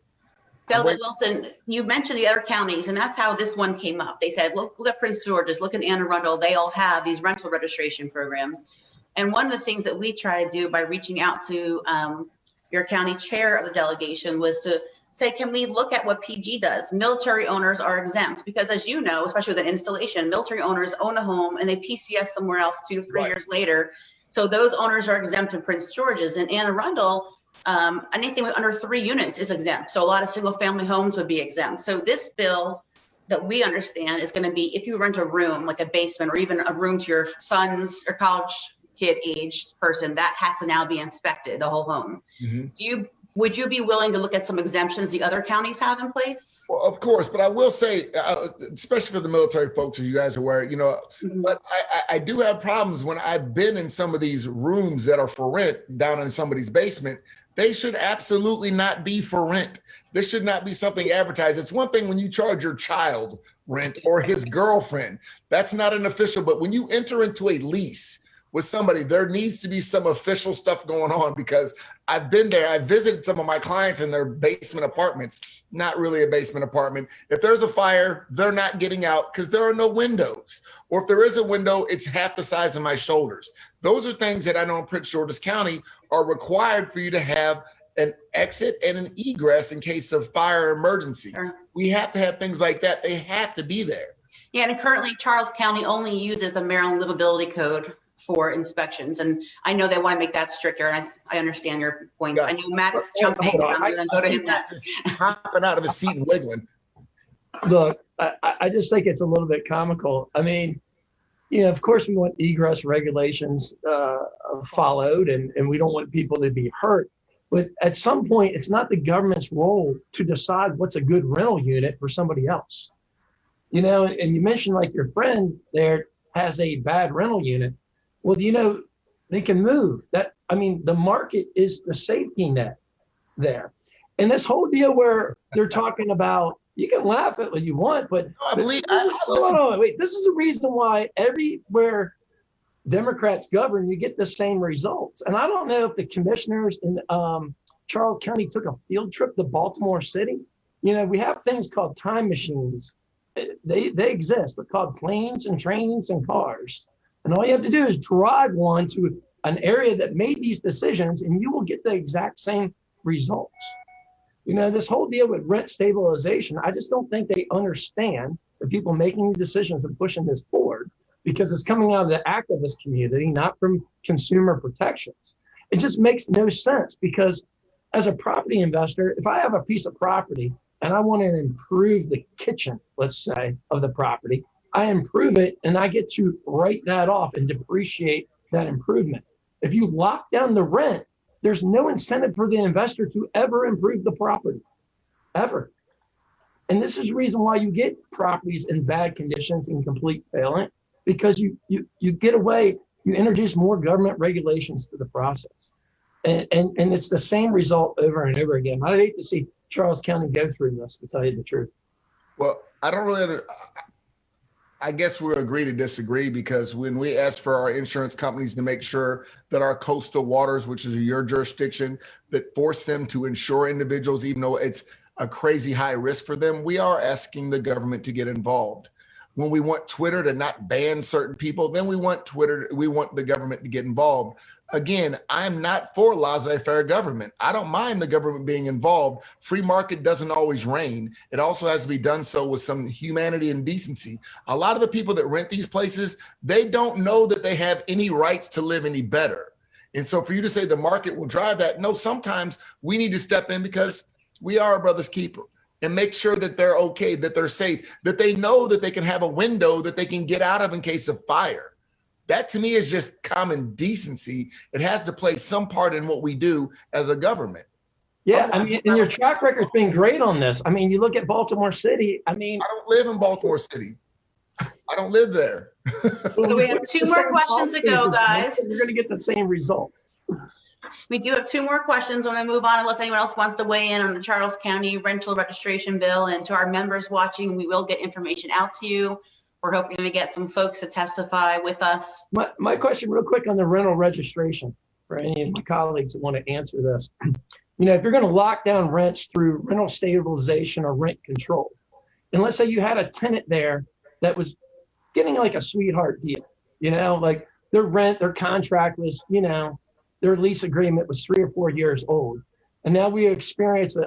Delegate Wilson, you mentioned the other counties, and that's how this one came up. They said, look at Prince George's, look at Anne Arundel. They all have these rental registration programs. And one of the things that we try to do by reaching out to your county chair of the delegation was to say, can we look at what PG does? Military owners are exempt because, as you know, especially with an installation, military owners own a home and they PCS somewhere else 2-3 years later. So those owners are exempt in Prince George's. And Anne Arundel, anything with under 3 units is exempt. So a lot of single family homes would be exempt. So this bill that we understand is going to be, if you rent a room, like a basement or even a room to your son's or college kid aged person, that has to now be inspected, the whole home. Would you be willing to look at some exemptions the other counties have in place? Well, of course, but I will say, especially for the military folks, as you guys are aware, but I do have problems when I've been in some of these rooms that are for rent down in somebody's basement. They should absolutely not be for rent. This should not be something advertised. It's one thing when you charge your child rent or his girlfriend. That's not an official, but when you enter into a lease with somebody, there needs to be some official stuff going on, because I've been there. I visited some of my clients in their basement apartments, not really a basement apartment. If there's a fire, they're not getting out because there are no windows. Or if there is a window, it's half the size of my shoulders. Those are things that I know in Prince George's County are required for you to have an exit and an egress in case of fire emergency. Sure. We have to have things like that. They have to be there. Yeah, and currently Charles County only uses the Maryland Livability Code for inspections. And I know they want to make that stricter. And I understand your points. Gotcha. I know Matt's jumping. I'm going to go to him next. Hopping out of his seat and wiggling. Look, I just think it's a little bit comical. I mean, of course we want egress regulations followed, and we don't want people to be hurt. But at some point, it's not the government's role to decide what's a good rental unit for somebody else. And you mentioned like your friend there has a bad rental unit. Well, they can move. The market is the safety net there. And this whole deal where they're talking about, you can laugh at what you want, but wait, this is the reason why everywhere Democrats govern, you get the same results. And I don't know if the commissioners in Charles County took a field trip to Baltimore City. We have things called time machines. They exist. They're called planes and trains and cars. And all you have to do is drive one to an area that made these decisions, and you will get the exact same results. This whole deal with rent stabilization, I just don't think they understand the people making these decisions and pushing this forward, because it's coming out of the activist community, not from consumer protections. It just makes no sense, because as a property investor, if I have a piece of property and I want to improve the kitchen, let's say, of the property, I improve it and I get to write that off and depreciate that improvement. If you lock down the rent, there's no incentive for the investor to ever improve the property, ever. And this is the reason why you get properties in bad conditions and complete failing, because you get away, you introduce more government regulations to the process. And it's the same result over and over again. I'd hate to see Charles County go through this, to tell you the truth. Well, I guess we'll agree to disagree, because when we ask for our insurance companies to make sure that our coastal waters, which is your jurisdiction, that force them to insure individuals, even though it's a crazy high risk for them, we are asking the government to get involved. When we want Twitter to not ban certain people, then we want the government to get involved. Again, I'm not for laissez-faire government. I don't mind the government being involved. Free market doesn't always reign. It also has to be done so with some humanity and decency. A lot of the people that rent these places, they don't know that they have any rights to live any better. And so for you to say the market will drive that, no, sometimes we need to step in, because we are a brother's keeper, and make sure that they're okay, that they're safe, that they know that they can have a window that they can get out of in case of fire. That to me is just common decency. It has to play some part in what we do as a government. Yeah, and your track record's been great on this. You look at Baltimore City. I don't live in Baltimore City. I don't live there. So we have 2 more questions to go, guys. You're going to get the same result. We do have 2 more questions. I'm going to move on unless anyone else wants to weigh in on the Charles County rental registration bill. And to our members watching, we will get information out to you. We're hoping to get some folks to testify with us. My question real quick on the rental registration, for any of my colleagues that want to answer this. If you're going to lock down rents through rental stabilization or rent control, and let's say you had a tenant there that was getting like a sweetheart deal, like their rent, their contract was, their lease agreement was 3 or 4 years old. And now we experience an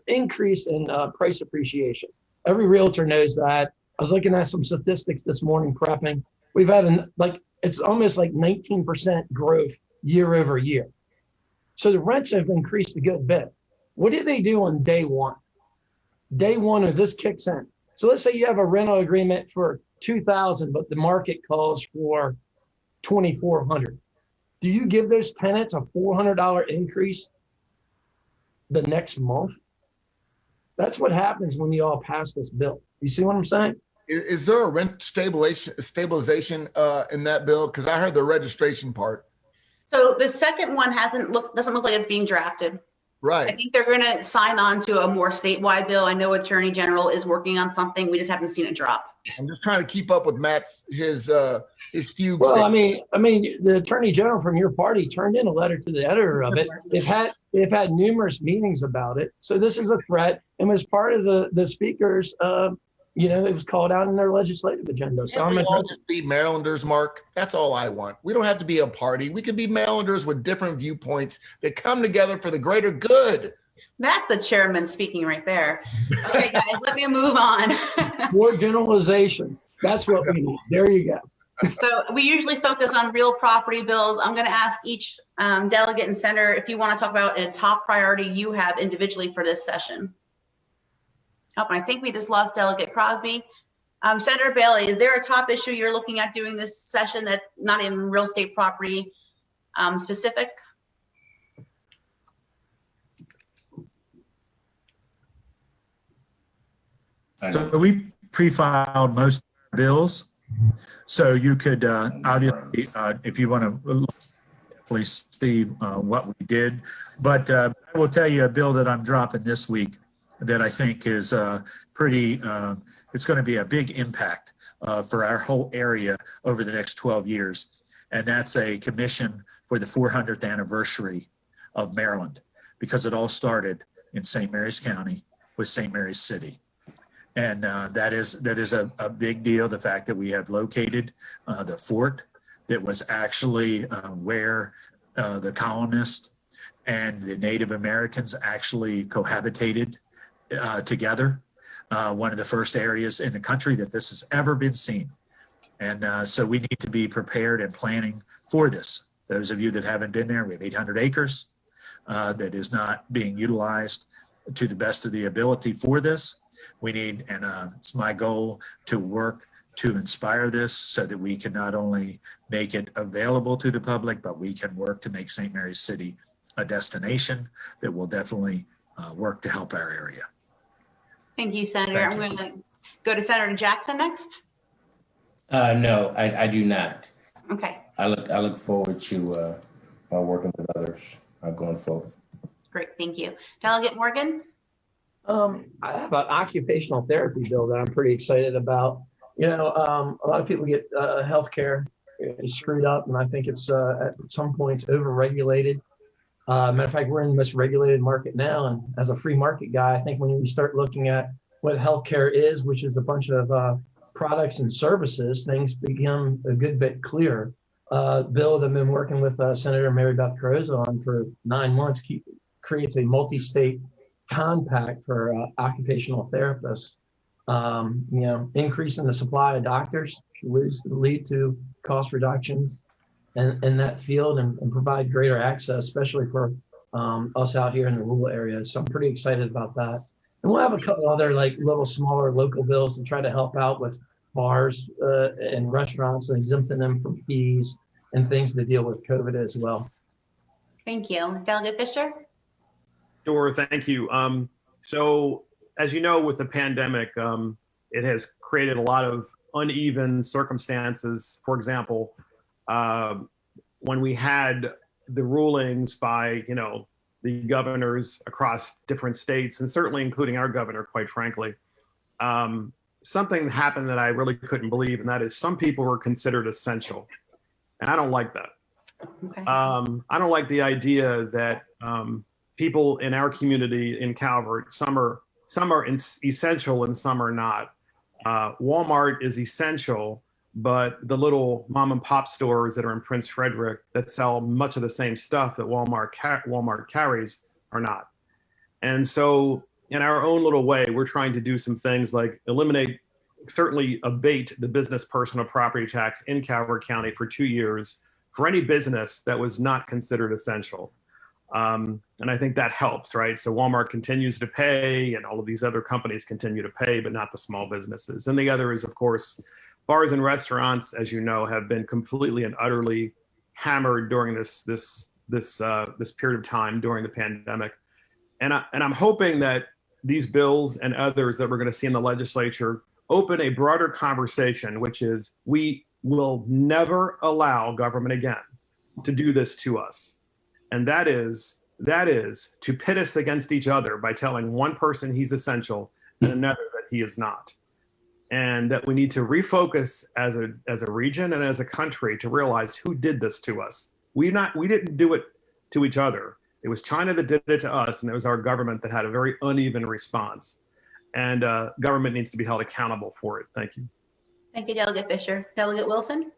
increase in price appreciation. Every realtor knows that. I was looking at some statistics this morning prepping. We've had it's almost like 19% growth year over year. So the rents have increased a good bit. What do they do on day one? Day one of this kicks in. So let's say you have a rental agreement for $2,000, but the market calls for $2,400. Do you give those tenants a $400 increase the next month? That's what happens when you all pass this bill. You see what I'm saying? Is there a rent stabilization in that bill? Because I heard the registration part. So the second one doesn't look like it's being drafted. Right. I think they're going to sign on to a more statewide bill. I know Attorney General is working on something. We just haven't seen it drop. I'm just trying to keep up with Matt's his fugue. Well, I mean, the Attorney General from your party turned in a letter to the editor of it. They've had numerous meetings about it. So this is a threat, and was part of the speakers. It was called out in their legislative agenda. So we all just be Marylanders, Mark. That's all I want. We don't have to be a party. We can be Marylanders with different viewpoints that come together for the greater good. That's the chairman speaking right there. Okay, guys, let me move on. More generalization. That's what we need. There you go. So we usually focus on real property bills. I'm going to ask each delegate and senator if you want to talk about a top priority you have individually for this session. Oh, I think we just lost Delegate Crosby. Senator Bailey, is there a top issue you're looking at doing this session that's not in real estate property specific? So we pre-filed most bills. So you could obviously, if you want to please see what we did. But I will tell you a bill that I'm dropping this week that I think is it's going to be a big impact for our whole area over the next 12 years. And that's a commission for the 400th anniversary of Maryland, because it all started in St. Mary's County with St. Mary's City. And that is a big deal, the fact that we have located the fort that was actually where the colonists and the Native Americans actually cohabitated together, one of the first areas in the country that this has ever been seen. And so we need to be prepared and planning for this. Those of you that haven't been there, we have 800 acres that is not being utilized to the best of the ability for this. We need, and it's my goal to work to inspire this so that we can not only make it available to the public, but we can work to make St. Mary's City a destination that will definitely work to help our area. Thank you, Senator. I'm going to go to Senator Jackson next. No, I do not. Okay. I look forward to working with others going forward. Great, thank you. Delegate Morgan? I have an occupational therapy bill that I'm pretty excited about. A lot of people get healthcare screwed up, and I think it's at some points overregulated. Matter of fact, we're in the most regulated market now, and as a free market guy, I think when you start looking at what healthcare is, which is a bunch of products and services, things become a good bit clearer. Bill that I've been working with Senator Mary Beth Carozza on for 9 months creates a multi-state compact for occupational therapists. Increasing the supply of doctors lead to cost reductions in that field and provide greater access, especially for us out here in the rural areas. So I'm pretty excited about that. And we'll have a couple other little smaller local bills to try to help out with bars and restaurants and exempting them from fees and things to deal with COVID as well. Thank you. Delegate Fisher? Sure, thank you. So as you know, with the pandemic, it has created a lot of uneven circumstances. For example, when we had the rulings by, the governors across different states, and certainly including our governor, quite frankly, something happened that I really couldn't believe, and that is some people were considered essential. And I don't like that. Okay. I don't like the idea that people in our community in Calvert, some are essential and some are not. Walmart is essential, but the little mom and pop stores that are in Prince Frederick that sell much of the same stuff that Walmart carries are not. And so in our own little way, we're trying to do some things like certainly abate the business personal property tax in Calvert County for 2 years for any business that was not considered essential. And I think that helps, right? So Walmart continues to pay and all of these other companies continue to pay, but not the small businesses. And the other is, of course, bars and restaurants, as you know, have been completely and utterly hammered during this period of time during the pandemic. And I'm hoping that these bills and others that we're going to see in the legislature open a broader conversation, which is we will never allow government again to do this to us. And that is to pit us against each other by telling one person he's essential and another that he is not. And that we need to refocus as a region and as a country to realize who did this to us. We didn't do it to each other. It was China that did it to us, and it was our government that had a very uneven response. And government needs to be held accountable for it. Thank you. Thank you, Delegate Fisher. Delegate Wilson?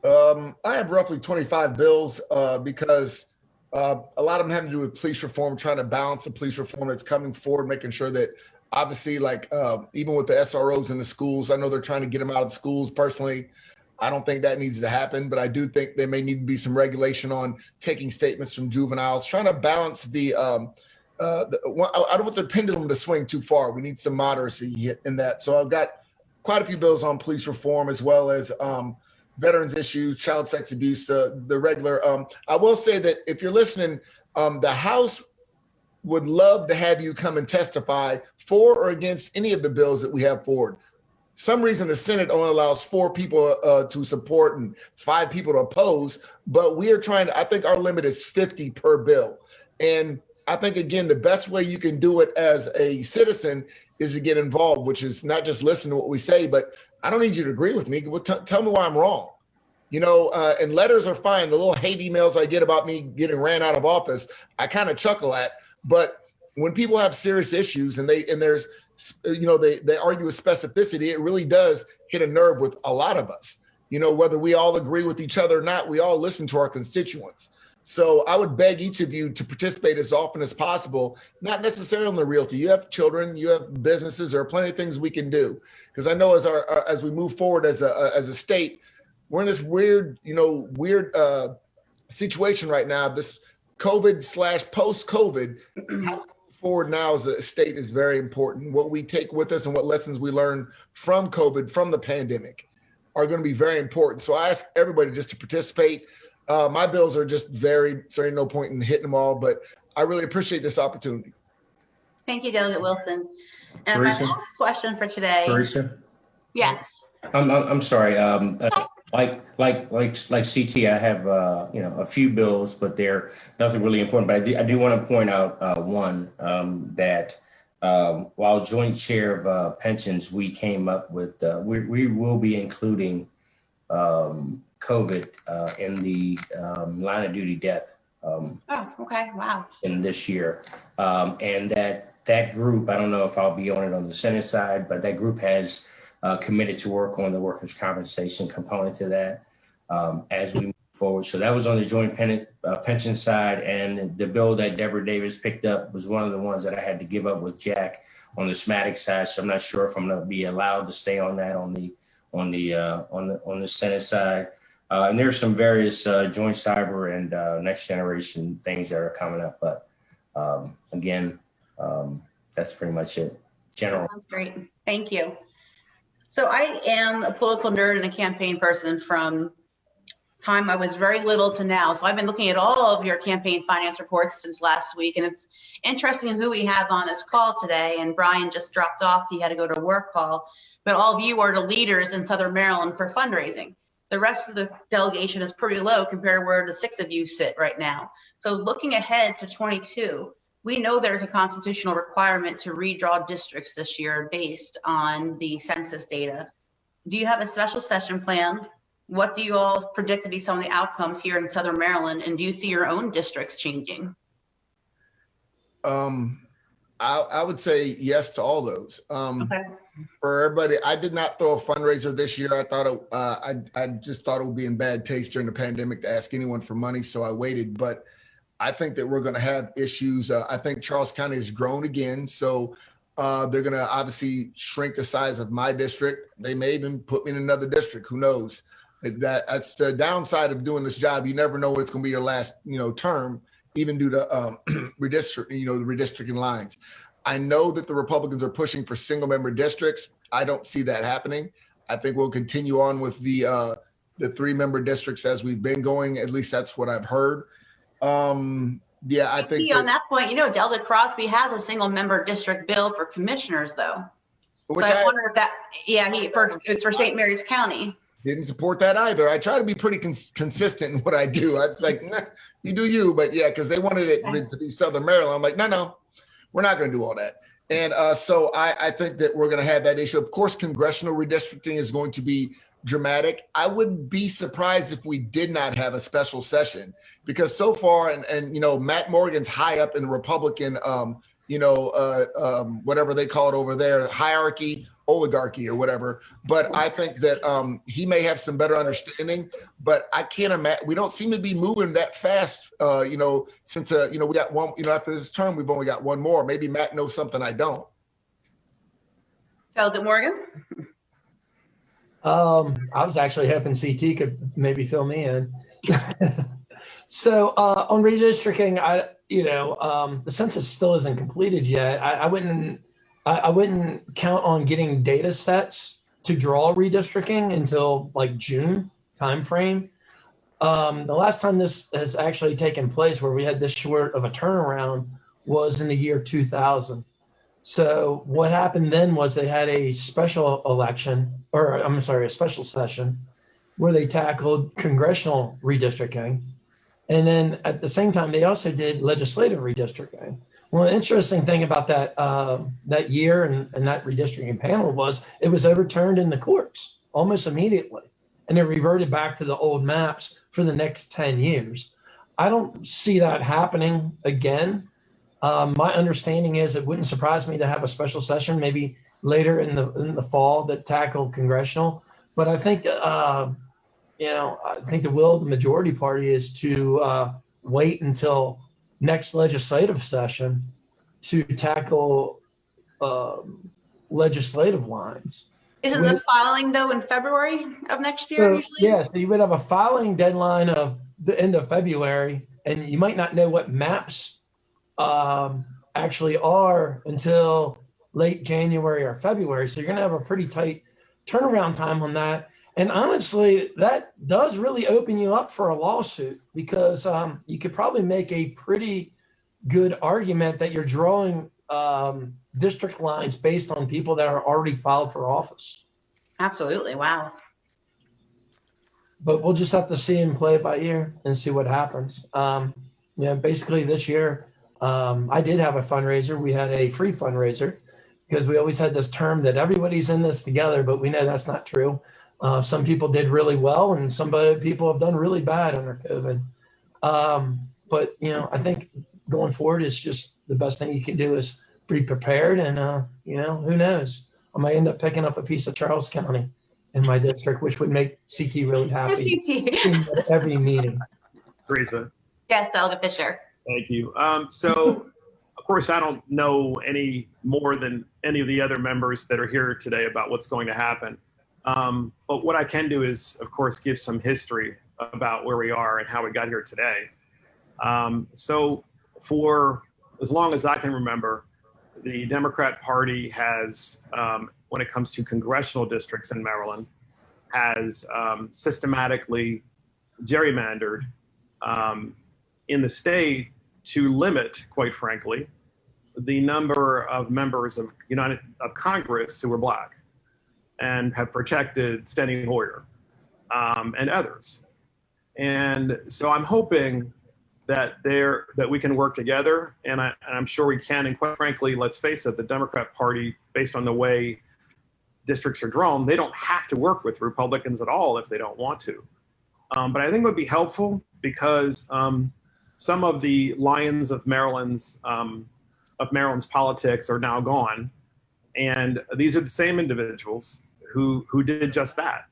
I have roughly 25 bills because a lot of them have to do with police reform, trying to balance the police reform that's coming forward, making sure that obviously, like even with the SROs in the schools, I know they're trying to get them out of the schools. Personally, I don't think that needs to happen, but I do think there may need to be some regulation on taking statements from juveniles, trying to balance I don't want the pendulum to swing too far. We need some moderacy in that. So I've got quite a few bills on police reform, as well as veterans issues, child sex abuse, the regular. I will say that if you're listening, the House would love to have you come and testify for or against any of the bills that we have forward. Some reason the Senate only allows 4 people to support and 5 people to oppose, but we are trying to, I think our limit is 50 per bill. And I think, again, the best way you can do it as a citizen is to get involved, which is not just listen to what we say, but I don't need you to agree with me. Well, tell me why I'm wrong. You know, and letters are fine. The little hate emails I get about me getting ran out of office, I kind of chuckle at. But when people have serious issues and there's, you know, they argue with specificity, it really does hit a nerve with a lot of us. You know, whether we all agree with each other or not, we all listen to our constituents. So I would beg each of you to participate as often as possible, not necessarily on the realty. You have children, you have businesses, there are plenty of things we can do. Because I know as we move forward as a state, we're in this weird situation right now, this COVID / post-COVID. How we move forward now as a state is very important. What we take with us and what lessons we learn from COVID, from the pandemic, are going to be very important. So I ask everybody just to participate. My bills are just varied, so there's no point in hitting them all, but I really appreciate this opportunity. Thank you, Delegate Wilson. And Teresa? my last question for today. Teresa? Yes. I'm sorry. Like CT, I have a few bills, but they're nothing really important. But I do want to point out one that while joint chair of pensions, we came up with we will be including COVID in the line of duty death. Oh, okay. Wow. In this year, and that group, I don't know if I'll be on it on the Senate side, but that group has committed to work on the workers' compensation component to that as we move forward. So that was on the joint pension side, and the bill that Deborah Davis picked up was one of the ones that I had to give up with Jack on the SMATIC side. So I'm not sure if I'm going to be allowed to stay on that on the Senate side. And there's some various joint cyber and next generation things that are coming up. But again, that's pretty much it. General. Sounds great. Thank you. So I am a political nerd and a campaign person from time I was very little to now. So I've been looking at all of your campaign finance reports since last week. And it's interesting who we have on this call today. And Brian just dropped off. He had to go to a work call. But all of you are the leaders in Southern Maryland for fundraising. The rest of the delegation is pretty low compared to where the 6 of you sit right now. So looking ahead to 22, we know there's a constitutional requirement to redraw districts this year based on the census data. Do you have a special session plan? What do you all predict to be some of the outcomes here in Southern Maryland? And do you see your own districts changing? I would say yes to all those. Okay. For everybody, I did not throw a fundraiser this year. I thought I just thought it would be in bad taste during the pandemic to ask anyone for money, so I waited. But I think that we're going to have issues. I think Charles County has grown again, so they're going to obviously shrink the size of my district. They may even put me in another district. Who knows? That's the downside of doing this job. You never know what it's going to be your last, term, even due to the redistricting lines. I know that the Republicans are pushing for single member districts. I don't see that happening. I think we'll continue on with the 3-member districts as we've been going. At least that's what I've heard. I think on that point, Delta Crosby has a single member district bill for commissioners, though. So I wonder if that, it's for St. Mary's County. Didn't support that either. I try to be pretty consistent in what I do. I was like, nah, you do you, but yeah, because they wanted it to be Southern Maryland. I'm like, no, we're not going to do all that. And so I think that we're going to have that issue. Of course, congressional redistricting is going to be dramatic. I wouldn't be surprised if we did not have a special session, because so far, and Matt Morgan's high up in the Republican, whatever they call it over there, hierarchy, oligarchy or whatever. But I think that he may have some better understanding, but I can't imagine, we don't seem to be moving that fast, since, we got one, after this term, we've only got one more. Maybe Matt knows something I don't. Delegate Morgan? I was actually hoping CT could maybe fill me in. So on redistricting, the census still isn't completed yet. I wouldn't count on getting data sets to draw redistricting until like June timeframe. The last time this has actually taken place where we had this short of a turnaround was in the year 2000. So what happened then was they had a special a special session where they tackled congressional redistricting. And then at the same time, they also did legislative redistricting. Well, the interesting thing about that year and that redistricting panel was it was overturned in the courts almost immediately. And it reverted back to the old maps for the next 10 years. I don't see that happening again. My understanding is it wouldn't surprise me to have a special session maybe later in the fall that tackled congressional. But I think, I think the will of the majority party is to wait until next legislative session to tackle legislative lines. Isn't the filing, though, in February of next year usually? Yeah, so you would have a filing deadline of the end of February, and you might not know what maps actually are until late January or February. So you're going to have a pretty tight turnaround time on that. And honestly, that does really open you up for a lawsuit, because you could probably make a pretty good argument that you're drawing district lines based on people that are already filed for office. Absolutely. Wow. But we'll just have to see and play it by ear and see what happens. Basically this year, I did have a fundraiser. We had a free fundraiser because we always had this term that everybody's in this together, but we know that's not true. Some people did really well, and some people have done really bad under COVID. But I think going forward is just the best thing you can do is be prepared. And who knows? I might end up picking up a piece of Charles County in my district, which would make CT really happy. CT. At every meeting. Teresa. Yes, Delegate Fisher. Thank you. So, of course, I don't know any more than any of the other members that are here today about what's going to happen. But what I can do is, of course, give some history about where we are and how we got here today. So for as long as I can remember, the Democrat Party has, when it comes to congressional districts in Maryland, has systematically gerrymandered in the state to limit, quite frankly, the number of members of Congress who were Black, and have protected Steny Hoyer and others. And so I'm hoping that we can work together, and I'm sure we can. And quite frankly, let's face it, the Democrat Party, based on the way districts are drawn, they don't have to work with Republicans at all if they don't want to. But I think it would be helpful because some of the Lions of Maryland's of Maryland's politics are now gone. And these are the same individuals who did just that.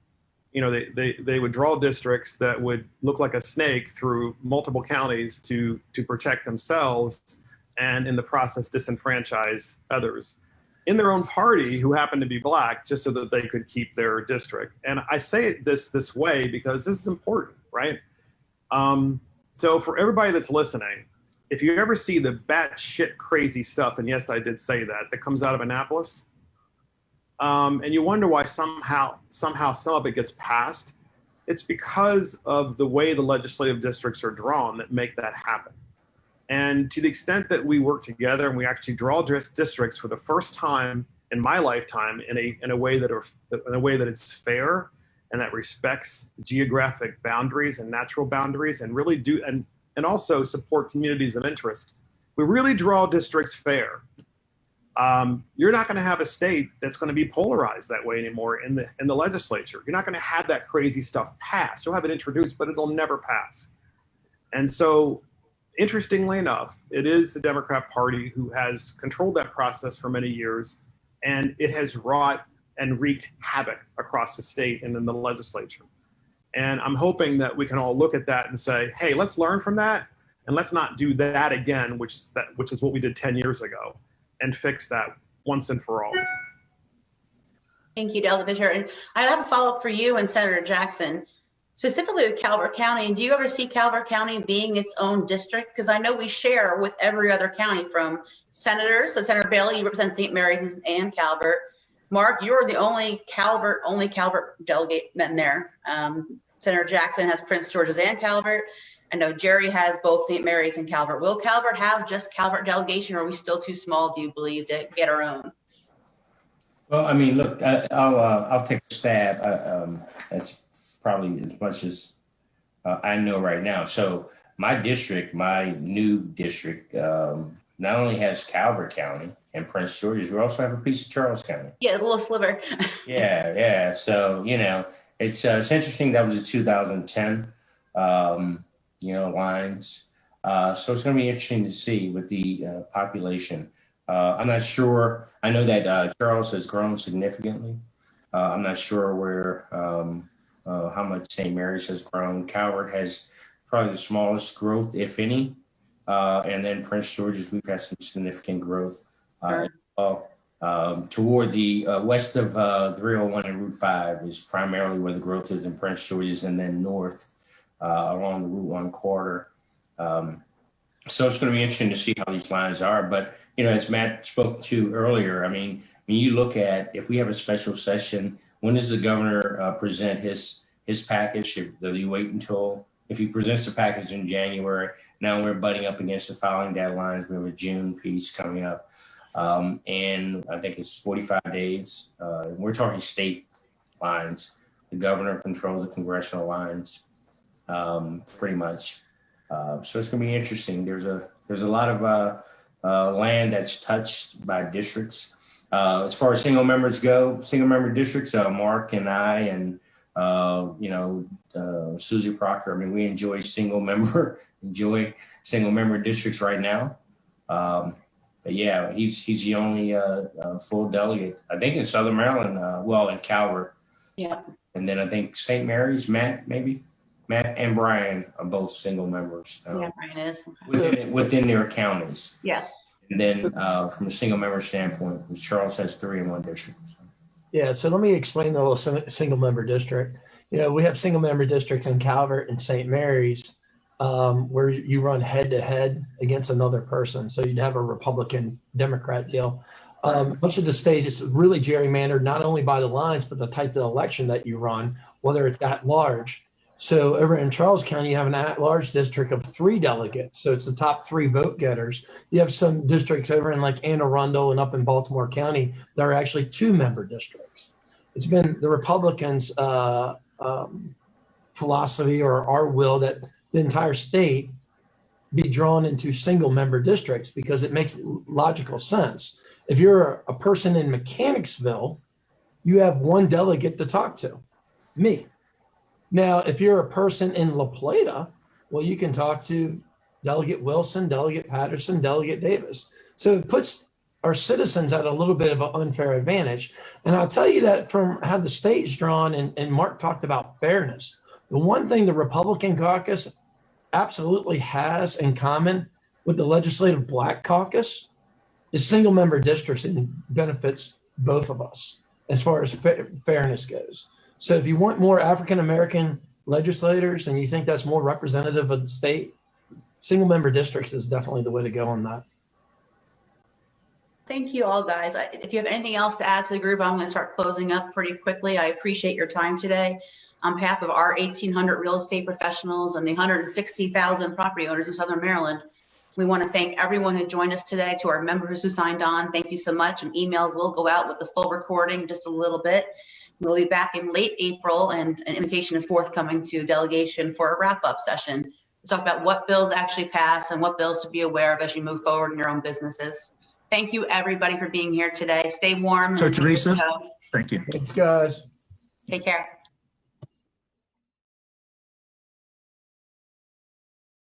You know, they would draw districts that would look like a snake through multiple counties to protect themselves, and in the process disenfranchise others in their own party who happen to be Black, just so that they could keep their district. And I say it this way because this is important, right? So for everybody that's listening, if you ever see the batshit crazy stuff, and yes, I did say that comes out of Annapolis, and you wonder why somehow some of it gets passed, it's because of the way the legislative districts are drawn that make that happen. And to the extent that we work together and we actually draw districts for the first time in my lifetime in a way that it's fair and that respects geographic boundaries and natural boundaries, and really do and also support communities of interest, we really draw districts fair. You're not going to have a state that's going to be polarized that way anymore in the legislature. You're not going to have that crazy stuff passed. You'll have it introduced, but it'll never pass. And so, interestingly enough, it is the Democrat Party who has controlled that process for many years, and it has wrought and wreaked havoc across the state and in the legislature. And I'm hoping that we can all look at that and say, hey, let's learn from that, and let's not do that again, which is what we did 10 years ago, and fix that once and for all. Thank you, Delegate Fisher. And I have a follow-up for you and Senator Jackson, specifically with Calvert County. Do you ever see Calvert County being its own district? Because I know we share with every other county from senators. So Senator Bailey, you represent St. Mary's and Calvert. Mark, you're the only Calvert delegate in there. Senator Jackson has Prince George's and Calvert. I know Jerry has both St. Mary's and Calvert. Will Calvert have just Calvert delegation, or are we still too small, do you believe, to get our own? Well, I mean, look, I'll take a stab. That's probably as much as I know right now. So my district, my new district, not only has Calvert County and Prince George's, we also have a piece of Charles County. Yeah, a little sliver. Yeah. So, you know, it's interesting. That was a 2010, lines. So it's going to be interesting to see with the population. I'm not sure. I know that Charles has grown significantly. I'm not sure where how much St. Mary's has grown. Calvert has probably the smallest growth, if any. And then Prince George's, we've had some significant growth. Toward the west of 301 and Route 5 is primarily where the growth is in Prince George's, and then north along the Route 1 corridor. So it's going to be interesting to see how these lines are. But, you know, as Matt spoke to earlier, I mean, when you look at, if we have a special session, when does the governor present his package? Does he wait until, if he presents the package in January, now we're butting up against the filing deadlines. We have a June piece coming up. And I think it's 45 days. We're talking state lines. The governor controls the congressional lines, pretty much. So it's going to be interesting. There's a lot of land that's touched by districts. As far as single members go, single member districts, Mark and I and Susie Proctor. I mean, we enjoy single member districts right now. But yeah, he's the only full delegate, I think, in Southern Maryland. In Calvert. Yeah. And then I think St. Mary's, Matt and Brian are both single members. Yeah, Brian is. Within their counties. Yes. And then from a single member standpoint, Charles has 3 in one district. Yeah, so let me explain the little single member district. You know, we have single member districts in Calvert and St. Mary's where you run head to head against another person. So you'd have a Republican Democrat deal. Much of the state is really gerrymandered, not only by the lines, but the type of election that you run, whether it's at large. So over in Charles County, you have an at-large district of 3 delegates. So it's the top 3 vote getters. You have some districts over in like Anne Arundel and up in Baltimore County that are actually 2-member districts. It's been the Republicans' philosophy or our will that the entire state be drawn into single-member districts because it makes logical sense. If you're a person in Mechanicsville, you have 1 delegate to talk to, me. Now, if you're a person in La Plata, well, you can talk to Delegate Wilson, Delegate Patterson, Delegate Davis. So it puts our citizens at a little bit of an unfair advantage. And I'll tell you that from how the state's drawn, and Mark talked about fairness, the one thing the Republican caucus absolutely has in common with the legislative black caucus is single member districts, and benefits both of us as far as fairness goes. So if you want more African-American legislators and you think that's more representative of the state, single member districts is definitely the way to go on that. Thank you all, guys. If you have anything else to add to the group, I'm going to start closing up pretty quickly. I appreciate your time today. On behalf of our 1,800 real estate professionals and the 160,000 property owners in Southern Maryland, we want to thank everyone who joined us today. To our members who signed on, thank you so much. An email will go out with the full recording in just a little bit. We'll be back in late April, and an invitation is forthcoming to delegation for a wrap-up session to talk about what bills actually pass and what bills to be aware of as you move forward in your own businesses. Thank you, everybody, for being here today. Stay warm. So, Teresa, thank you. Thanks, guys. Take care.